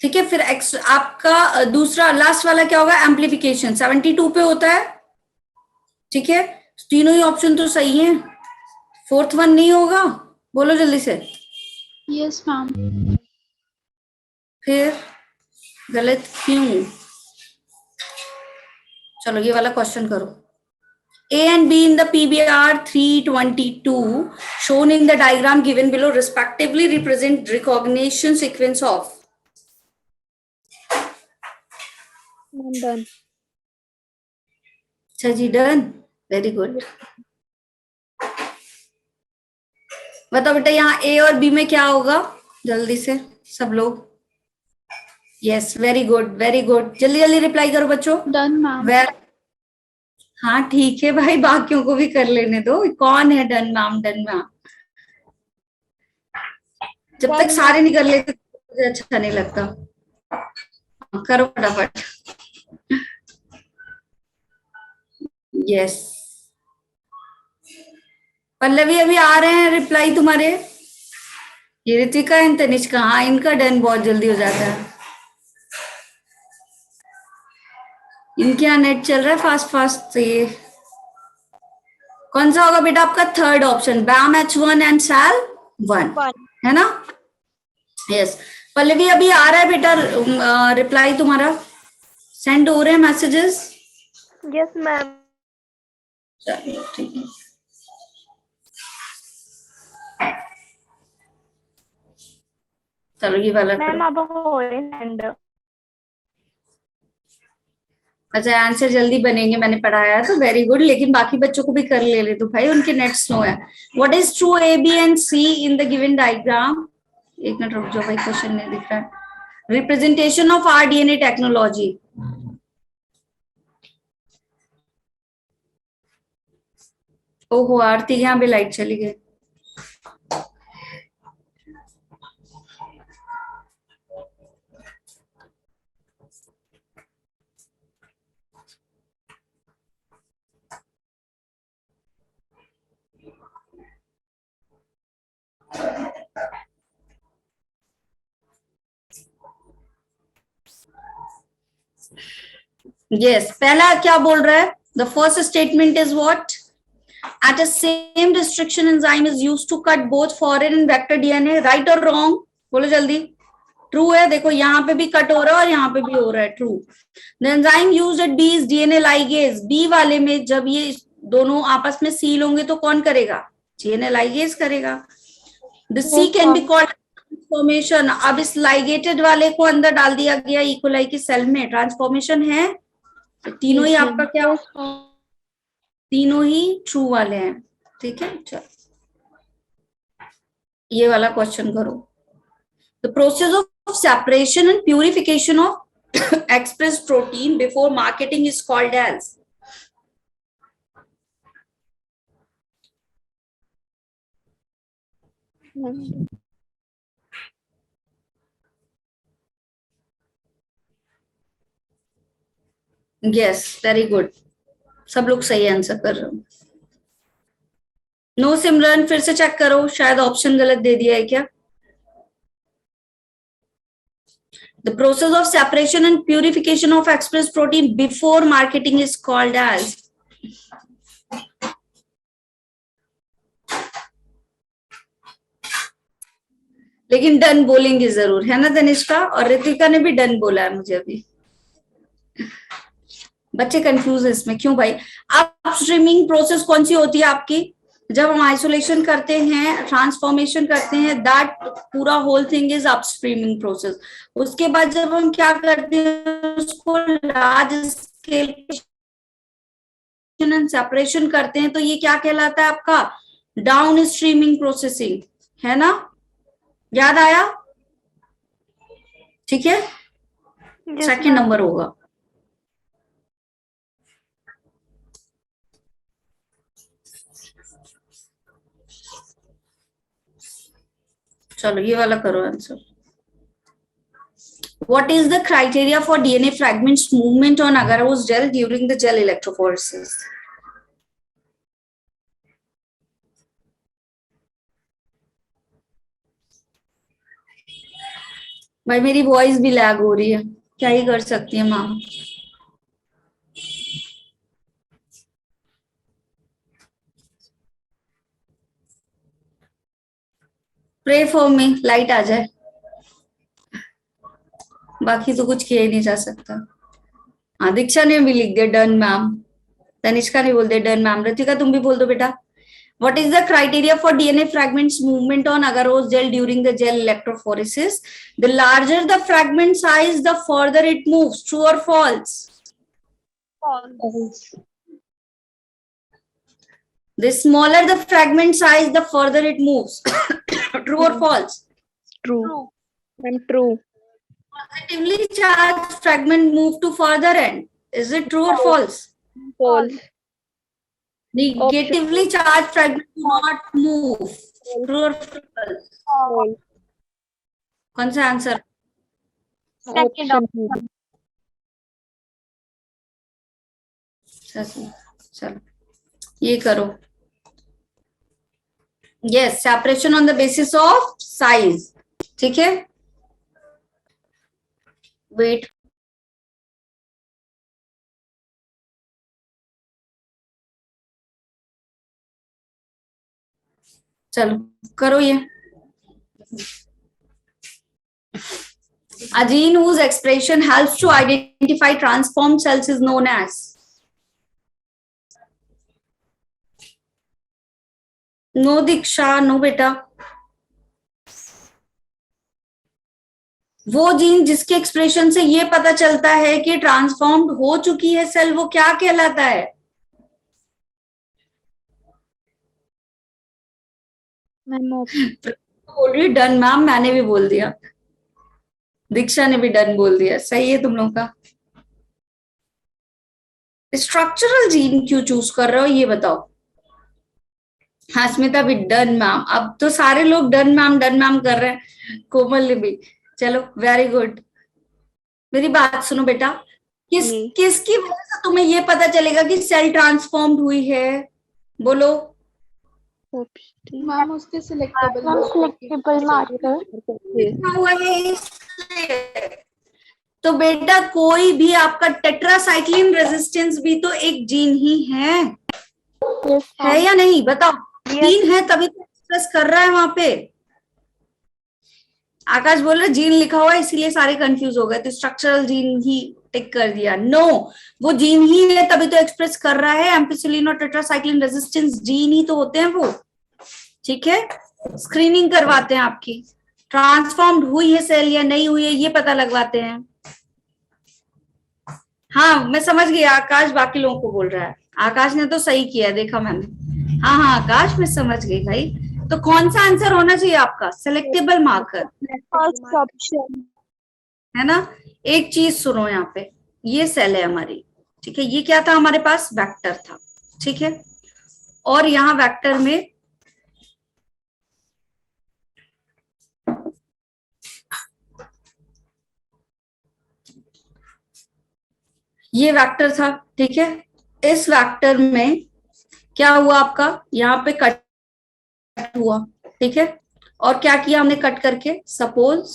ठीक है। फिर एक्स आपका दूसरा लास्ट वाला क्या होगा? एम्पलीफिकेशन 72 पे होता है, ठीक है। तीनों ही ऑप्शन तो सही है, फोर्थ वन नहीं होगा। बोलो जल्दी से। Yes, ma'am. फिर गलत क्यों? चलो ये वाला क्वेश्चन करो। A and B in the PBR 322 shown in the diagram given below respectively represent recognition sequence of. Ma'am done. अच्छा जी, डन, वेरी गुड। बताओ बेटा यहाँ A और B में क्या होगा? जल्दी से सब लोग। Yes, very good very good. जल्दी जल्दी रिप्लाई करो बच्चों। Done, ma'am. वेर हाँ ठीक है भाई, बाकियों को भी कर लेने दो। कौन है डन मैम? डन मैम जब तक सारे नहीं कर लेते मुझे अच्छा नहीं लगता। करो फटाफट। यस, पल्लवी अभी आ रहे हैं रिप्लाई तुम्हारे। ये ऋतिका एंड तनिष्का, हाँ इनका डन बहुत जल्दी हो जाता है। इनके यहाँ नेट चल रहा है फास्ट फास्ट से। ये कौन सा होगा बेटा आपका? Third option, Bam H1 and Sal 1, है ना? यस, पल्लवी अभी आ रहा है बेटा रिप्लाई तुम्हारा, सेंड हो रहे हैं मैसेजेस। Yes ma'am. चलिए ठीक है। चलो ये वाला मैम करो। अब हो रहे सेंड। अच्छा, आंसर जल्दी बनेंगे, मैंने पढ़ाया तो वेरी गुड, लेकिन बाकी बच्चों को भी कर ले तो भाई, उनके नेट स्लो है। What is true A B and C in the given diagram? एक मिनट रुक जाओ भाई, क्वेश्चन नहीं दिख रहा है। Representation of rDNA technology. ओहो आरती, यहाँ भी लाइट चली गई। यस, पहला क्या बोल रहा है? The first statement is what? At a same restriction enzyme is used to cut both foreign and vector DNA. Right or wrong? बोलो जल्दी। ट्रू है, देखो यहाँ पे भी कट हो रहा है और यहाँ पे भी हो रहा है। True. The enzyme used at B is DNA ligase. B वाले में जब ये दोनों आपस में सील होंगे तो कौन करेगा? DNA ligase करेगा। The C can be called transformation. अब इस लाइगेटेड वाले को अंदर डाल दिया गया इकोलाई की सेल में, ट्रांसफॉर्मेशन है। तीनों ही आपका क्या? तीनों ही ट्रू वाले हैं। ठीक है, चलो ये वाला क्वेश्चन करो। The process of separation and purification of express protein before marketing is called as? Yes, very good, सब लोग सही आंसर कर रहे हो। नो सिमरन, फिर से चेक करो, शायद ऑप्शन गलत दे दिया है क्या? The process of separation and purification of express protein before marketing is called as? लेकिन डन बोलेंगे जरूर, है ना तनिष्का? और ऋतिका ने भी डन बोला है मुझे अभी। बच्चे कंफ्यूज है इसमें, क्यों भाई? अपस्ट्रीमिंग प्रोसेस कौन सी होती है आपकी? जब हम आइसोलेशन करते हैं, ट्रांसफॉर्मेशन करते हैं, दैट पूरा होल थिंग इज अपस्ट्रीमिंग प्रोसेस। उसके बाद जब हम क्या करते हैं, उसको लार्ज स्केल सेपरेशन करते हैं, तो ये क्या कहलाता है आपका? डाउन स्ट्रीमिंग प्रोसेसिंग, है ना? याद आया? ठीक है, सेकंड नंबर होगा। चलो ये वाला करो answer. What is the criteria for DNA fragments movement on agarose gel during the gel electrophoresis? भाई मेरी वॉइस भी लैग हो रही है, क्या ही कर सकती है माम। प्रे फॉर मी, लाइट आ जाए, बाकी तो कुछ किया ही नहीं जा सकता। हाँ, दीक्षा ने भी लिख दिया डन मैम, तनिष्का ने बोल दिया डन मैम। ऋतिका तुम भी बोल दो बेटा। What is the criteria for DNA fragments movement on agarose gel during the gel electrophoresis? The larger the fragment size, the further it moves. True or false? False. The smaller the fragment size, the further it moves. True or false? True. And true. Positively charged fragment move to further end. Is it true or false? False. Negatively charged fragment do not move. True or false? False. कौन सा answer? Option चलो ये करो। Yes, separation on the basis of size. ठीक है, wait. चलो करो ये। A gene whose expression helps to identify transformed cells is known as? No Diksha, no बेटा। वो जीन जिसके एक्सप्रेशन से ये पता चलता है कि ट्रांसफॉर्म्ड हो चुकी है सेल, वो क्या कहलाता है? मैम बोल रही डन मैम, मैंने भी बोल दिया, दीक्षा ने भी डन बोल दिया, सही है तुम लोग का। स्ट्रक्चरल जीन क्यों चूज कर रहे हो ये बताओ। हाँ स्मिता भी डन मैम, अब तो सारे लोग डन मैम कर रहे हैं, कोमल ने भी। चलो वेरी गुड। मेरी बात सुनो बेटा, जी। किसकी वजह से तुम्हें ये पता चलेगा कि सेल ट्रांसफॉर्म्ड हुई है? बोलो। मैम उसके सिलेक्टेबल मैम मार्कर के। Selectable marker. लिखा हुआ है इसलिए। तो बेटा कोई भी आपका टेट्रासाइक्लिन रेजिस्टेंस भी तो एक जीन ही है या नहीं बताओ? जीन है तभी तो एक्सप्रेस कर रहा है वहां पे। आकाश बोल रहे जीन लिखा हुआ है इसीलिए सारे कंफ्यूज हो गए, तो स्ट्रक्चरल जीन ही टिक कर दिया। नो, वो जीन ही है तभी तो एक्सप्रेस कर रहा है। एम्पिसिलिन और टेट्रासाइक्लिन रेजिस्टेंस जीन ही तो होते हैं वो। ठीक है, स्क्रीनिंग करवाते हैं आपकी, ट्रांसफॉर्म्ड हुई है सेल या नहीं हुई है ये पता लगवाते हैं। हाँ मैं समझ गई, आकाश बाकी लोगों को बोल रहा है। आकाश ने तो सही किया, देखा मैंने। हाँ हाँ आकाश मैं समझ गई भाई। तो कौन सा आंसर होना चाहिए आपका? Selectable marker, first option. है ना। एक चीज सुनो यहाँ पे, ये सेल है हमारी, ठीक है, ये क्या था हमारे पास? वेक्टर था, ठीक है। और यहाँ वेक्टर में ये वेक्टर था, ठीक है। इस वेक्टर में क्या हुआ आपका? यहाँ पे कट हुआ, ठीक है। और क्या किया हमने कट करके? सपोज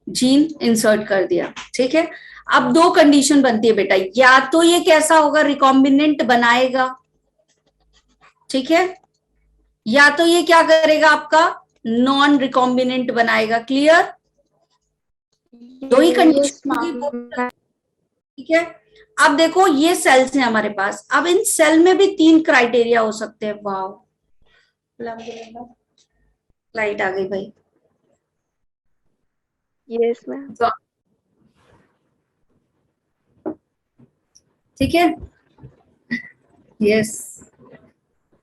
जीन इंसर्ट कर दिया, ठीक है। अब दो कंडीशन बनती है बेटा, या तो ये कैसा होगा? रिकॉम्बिनेंट बनाएगा, ठीक है, या तो ये क्या करेगा आपका? नॉन रिकॉम्बिनेंट बनाएगा। क्लियर? दो ही कंडीशन होगी, ठीक है। अब देखो ये सेल्स हैं हमारे पास, अब इन सेल में भी तीन क्राइटेरिया हो सकते हैं। वाह, लाइट आ गई भाई। Yes ma'am. ठीक है, यस,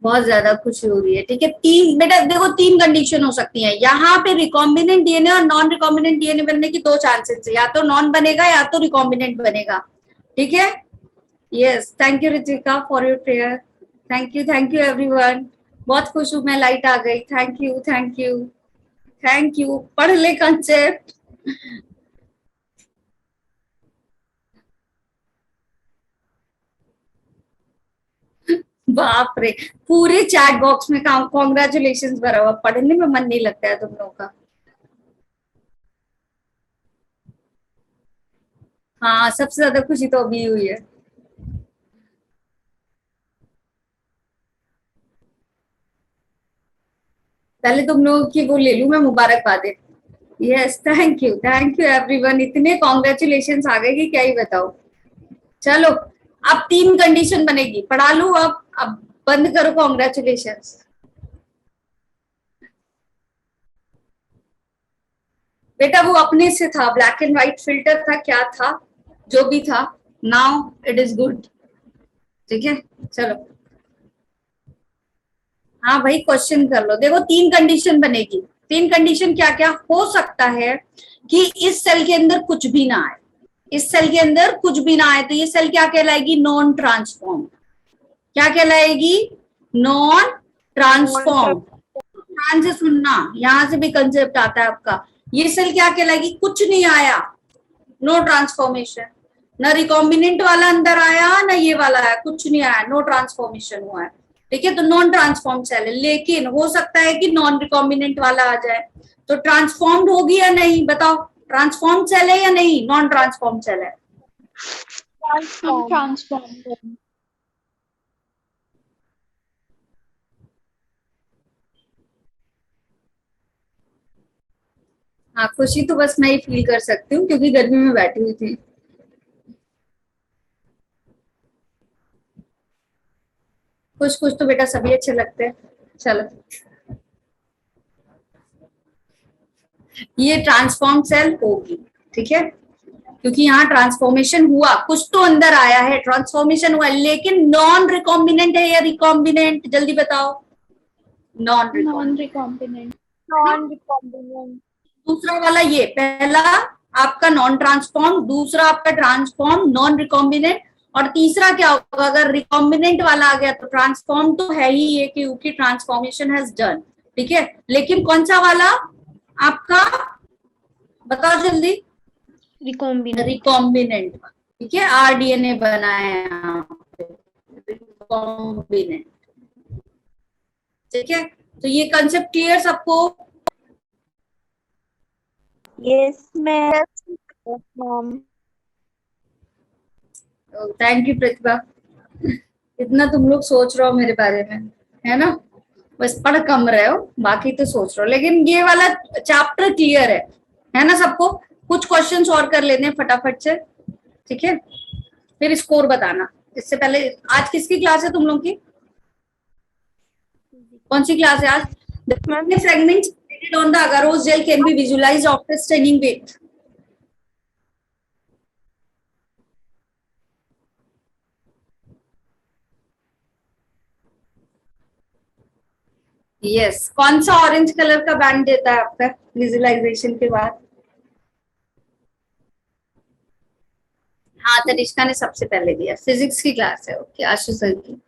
बहुत ज्यादा खुशी हो रही है। ठीक है, तीन बेटा देखो, तीन कंडीशन हो सकती है यहाँ पे। रिकॉम्बिनेंट डीएनए और नॉन रिकॉम्बिनेंट डीएनए बनने की दो चांसेस है, या तो नॉन बनेगा या तो रिकॉम्बिनेंट बनेगा। ठीक है, yes, thank you Ritika for your prayer. Thank you everyone, बहुत खुश हूं मैं, लाइट आ गई। Thank you thank you thank you. पढ़ ले कंसेप्ट। बाप रे, पूरे चैट बॉक्स में कॉन्ग्रेचुलेशन भरा हुआ, पढ़ने में मन नहीं लगता है तुम लोगों का। हाँ सबसे ज्यादा खुशी तो अभी हुई है। पहले तुम लोगों की वो ले लूं मैं, मुबारकबादें। यस, थैंक यू एवरीवन, इतने कॉन्ग्रेचुलेशन आ गए कि क्या ही बताओ। चलो अब तीन कंडीशन बनेगी, पढ़ा लूं अब बंद करो कॉन्ग्रेचुलेशन। बेटा वो अपने से था, ब्लैक एंड व्हाइट फिल्टर था, क्या था जो भी था, नाउ इट इज गुड। ठीक है, चलो। हाँ भाई क्वेश्चन कर लो। देखो तीन कंडीशन बनेगी। तीन कंडीशन क्या क्या हो सकता है? कि इस सेल के अंदर कुछ भी ना आए, इस सेल के अंदर कुछ भी ना आए, तो ये सेल क्या कहलाएगी? Non transform. क्या कहलाएगी? Non transform. ध्यान से सुनना, यहां से भी कंसेप्ट आता है आपका। ये सेल क्या कहलाएगी? कुछ नहीं आया, नो ट्रांसफॉर्मेशन। न रिकॉम्बिनेंट वाला अंदर आया ना ये वाला आया, कुछ नहीं आया, नो ट्रांसफॉर्मेशन हुआ है। ठीक है, तो नॉन ट्रांसफॉर्म सेल है। लेकिन हो सकता है कि नॉन रिकॉम्बिनेंट वाला आ जाए, तो ट्रांसफॉर्म्ड होगी या नहीं बताओ? ट्रांसफॉर्म सेल है या नहीं? नॉन ट्रांसफॉर्म सेल है। हम ट्रांसफॉर्म। हाँ खुशी तो बस मैं ही फील कर सकती हूँ क्योंकि गर्मी में बैठी हुई थी। कुछ कुछ तो बेटा सभी अच्छे लगते हैं। चलो ये ट्रांसफॉर्म सेल होगी, ठीक है, क्योंकि यहाँ ट्रांसफॉर्मेशन हुआ, कुछ तो अंदर आया है, ट्रांसफॉर्मेशन हुआ, लेकिन नॉन रिकॉम्बिनेंट है या रिकॉम्बिनेंट, जल्दी बताओ। Non recombinant. Non-recombinant. Non-recombinant. दूसरा वाला ये, पहला आपका नॉन ट्रांसफॉर्म, दूसरा आपका ट्रांसफॉर्म नॉन रिकॉम्बिनेंट, और तीसरा क्या होगा अगर रिकॉम्बिनेंट वाला आ गया तो ट्रांसफॉर्म तो है ही ये, क्योंकि ट्रांसफॉर्मेशन हैज डन, ठीक है, लेकिन कौन सा वाला आपका, बताओ जल्दी। Recombinant. रिकॉम्बिनेंट, ठीक है, आरडीएनए बना है रिकॉम्बिनेंट, ठीक है, तो ये कंसेप्ट क्लियर सबको? Yes, ma'am. Yes, ma'am. Thank you Pratibha, इतना तुम लोग सोच रहे हो मेरे बारे में, है ना, बस पढ़ कम रहे हो, बाकी तो सोच रहे हो, लेकिन ये वाला चैप्टर क्लियर है ना सबको? कुछ क्वेश्चंस और कर लेते हैं फटाफट से, ठीक है, फिर स्कोर बताना। इससे पहले आज किसकी क्लास है तुम लोग की, कौन सी क्लास है आज? The fragments created on the agarose gel can be visualized after staining with yes, कौन सा ऑरेंज कलर का बैंड देता है आपका विजुअलाइजेशन के बाद? हाँ, तनिष्का ने सबसे पहले दिया, फिजिक्स की क्लास है, ओके, आशु सर की।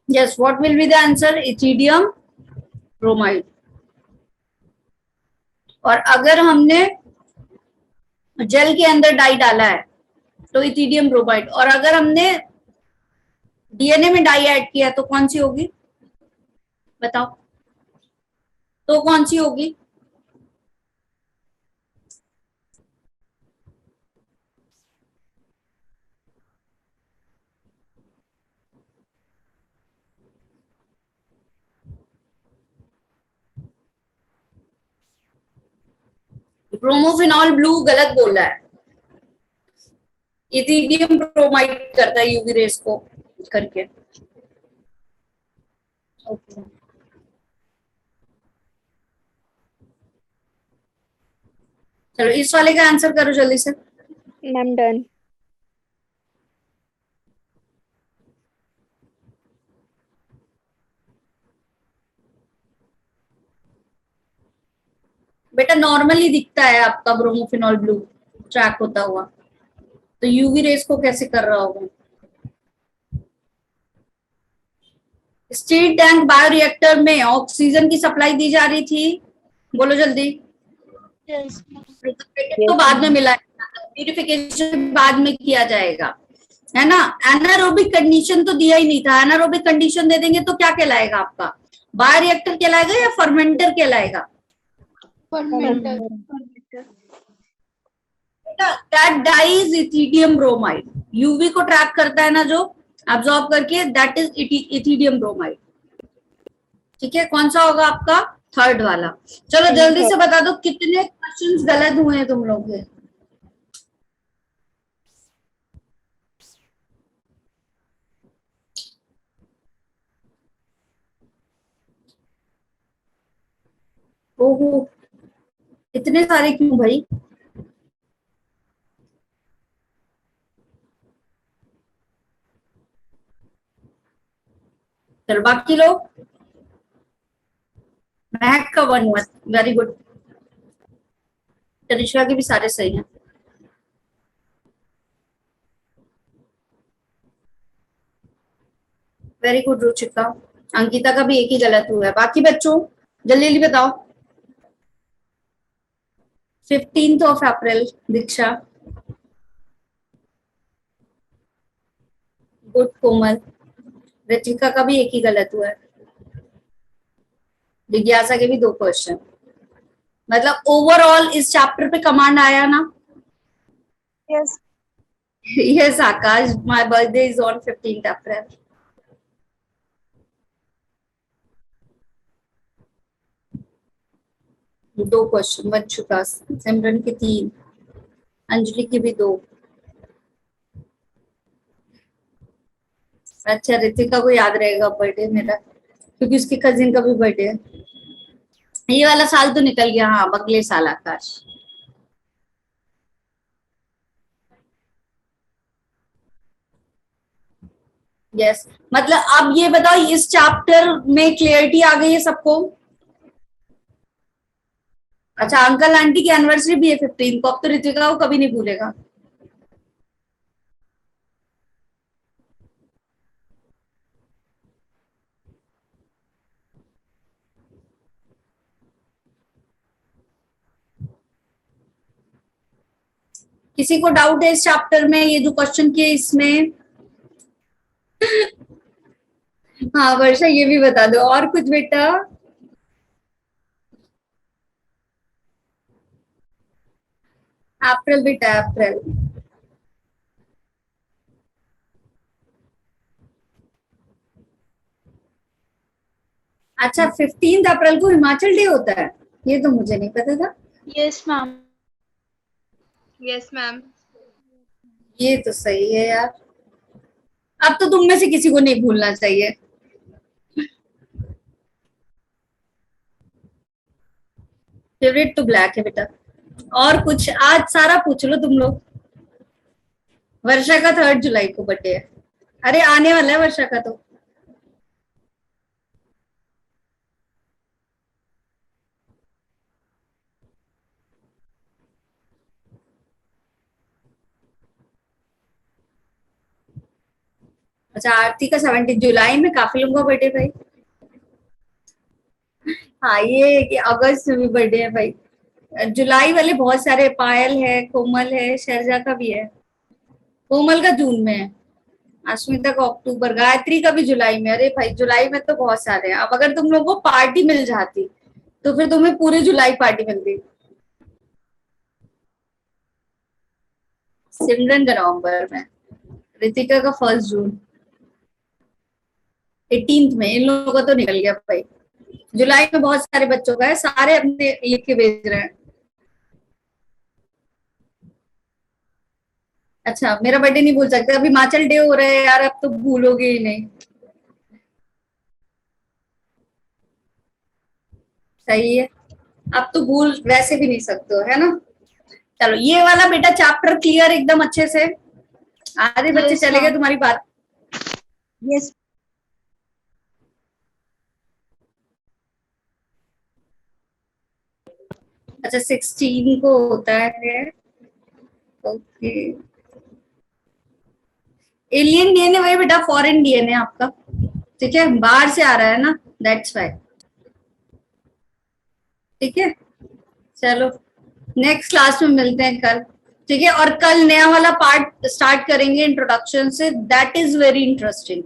Yes, what will be the answer? Ethidium bromide. और अगर हमने जेल के अंदर डाई डाला है तो इथिडियम ब्रोमाइड, और अगर हमने डीएनए में डाई ऐड किया तो कौन सी होगी, बताओ, तो कौन सी होगी? ब्रोमोफिनॉल ब्लू गलत बोला है, इथिडियम ब्रोमाइड करता है यूवी रेस को करके, ओके। चलो इस वाले का आंसर करो जल्दी से। Ma'am, done. बेटा नॉर्मली दिखता है आपका ब्रोमोफिनॉल ब्लू ट्रैक होता हुआ, तो यूवी रेस को कैसे कर रहा होगा? स्टील टैंक बायोरिएक्टर में ऑक्सीजन की सप्लाई दी जा रही थी, बोलो जल्दी। तो बाद में मिला, प्यूरिफिकेशन बाद में किया जाएगा, है ना। एनारोबिक कंडीशन तो दिया ही नहीं था, एनारोबिक कंडीशन दे देंगे तो क्या कहलाएगा आपका, बायोरिएक्टर कहलाएगा या फर्मेंटर कहलाएगा? Fermenter. That dye is ethidium bromide, UV को ट्रैप करता है ना जो अब्सॉर्ब करके, दैट इज इथिडियम ब्रोमाइड, ठीक है। कौन सा होगा आपका, थर्ड वाला। चलो जल्दी से बता दो कितने क्वेश्चंस गलत हुए हैं तुम लोग के। ओहो, इतने सारे क्यों भाई? चलो बाकी लोग, महक का 1 हुआ, वेरी गुड, तनिष्का के भी सारे सही हैं, वेरी गुड रुचिका, अंकिता का भी एक ही गलत हुआ है। बाकी बच्चों जल्दी जल्दी बताओ। 15 अप्रैल दीक्षा, गुड कोमल, रचिका का भी एक ही गलत हुआ है, जिज्ञासा के भी 2 क्वेश्चन, मतलब ओवरऑल इस चैप्टर पे कमांड आया ना? Yes. Yes, Akash, my birthday is on 15th April. दो क्वेश्चन बन चुका, सिमरन के 3, अंजलि के भी 2। अच्छा, रितिका को याद रहेगा बर्थडे मेरा, क्योंकि उसके कजिन का भी बर्थडे है। ये वाला साल तो निकल गया, हाँ अब अगले साल आकाश। यस, मतलब अब ये बताओ, इस चैप्टर में क्लियरिटी आ गई है सबको? अच्छा, अंकल आंटी की एनिवर्सरी भी है 15 को, अब तो ऋतिका को कभी नहीं भूलेगा। किसी को डाउट है इस चैप्टर में, ये जो क्वेश्चन किए इसमें? हाँ वर्षा, ये भी बता दो। और कुछ बेटा? अप्रैल बेटा, अप्रैल। अच्छा, 15 अप्रैल को हिमाचल डे होता है, ये तो मुझे नहीं पता था। Yes, ma'am. Yes, ma'am. ये तो सही है यार, अब तो तुम में से किसी को नहीं भूलना चाहिए। फेवरेट तो ब्लैक है बेटा। और कुछ आज सारा पूछ लो तुम लोग। वर्षा का 3 जुलाई को बर्थडे है। अरे आने वाला है वर्षा का तो। अच्छा, आरती का 17 जुलाई में, काफी लोगों का बर्थडे भाई। हाँ, ये कि अगस्त में भी बर्थडे है भाई। जुलाई वाले बहुत सारे, पायल है, कोमल है, शैलजा का भी है। कोमल का जून में है, अस्मिता का अक्टूबर, गायत्री का भी जुलाई में। अरे भाई, जुलाई में तो बहुत सारे हैं। अब अगर तुम लोगों को पार्टी मिल जाती तो फिर तुम्हें पूरे जुलाई पार्टी मिलती। सिमरन का नवंबर में, रितिका का 1 जून, 18 में। इन लोगों का तो निकल गया भाई। जुलाई में बहुत सारे बच्चों का है, सारे अपने लिख के भेज रहे हैं। अच्छा, मेरा बर्थडे नहीं भूल सकते, अभी हिमाचल डे हो रहा है यार, अब तो भूलोगे ही नहीं। सही है, अब तो भूल वैसे भी नहीं सकते हो, है ना? चलो, ये वाला बेटा चैप्टर क्लियर एकदम अच्छे से? आधे बच्चे Yes, चले गए ma'am. तुम्हारी बात। Yes. अच्छा, 16 को होता है। ओके, एलियन डीएनए वही बेटा, फॉरेन डीएनए आपका, ठीक है, बाहर से आ रहा है ना, दैट्स वाई। ठीक है, चलो नेक्स्ट क्लास में मिलते हैं कल, ठीक है? और कल नया वाला पार्ट स्टार्ट करेंगे इंट्रोडक्शन से, दैट इज वेरी इंटरेस्टिंग।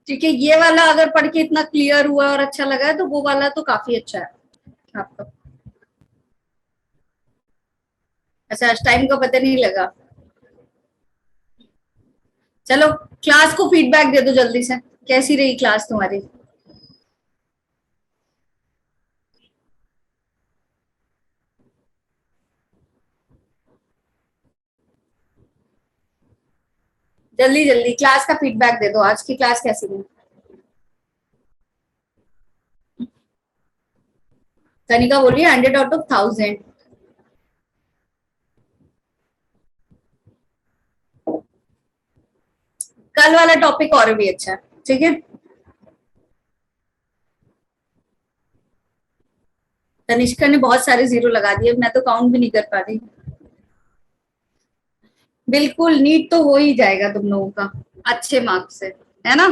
ठीक है, ये वाला अगर पढ़ के इतना क्लियर हुआ और अच्छा लगा है तो वो वाला तो काफी अच्छा है आपका। अच्छा, टाइम का पता नहीं लगा। चलो, क्लास को फीडबैक दे दो जल्दी से, कैसी रही क्लास तुम्हारी? जल्दी जल्दी क्लास का फीडबैक दे दो, आज की क्लास कैसी रही? कनिका बोल रही है 100 आउट ऑफ 1000। कल वाला टॉपिक और भी अच्छा है, ठीक है? तनिष्का ने बहुत सारे 0 लगा दिए, मैं तो काउंट भी नहीं कर पा रही। बिल्कुल, नीट तो हो ही जाएगा तुम लोगों का अच्छे मार्क्स से, है ना?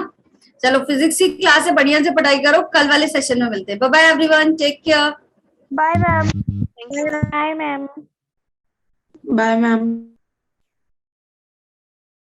चलो, फिजिक्स की क्लास है, बढ़िया से पढ़ाई करो, कल वाले सेशन में मिलते हैं। Bye bye everyone, take care. Bye, ma'am. Thank you. Bye, ma'am. Bye, ma'am.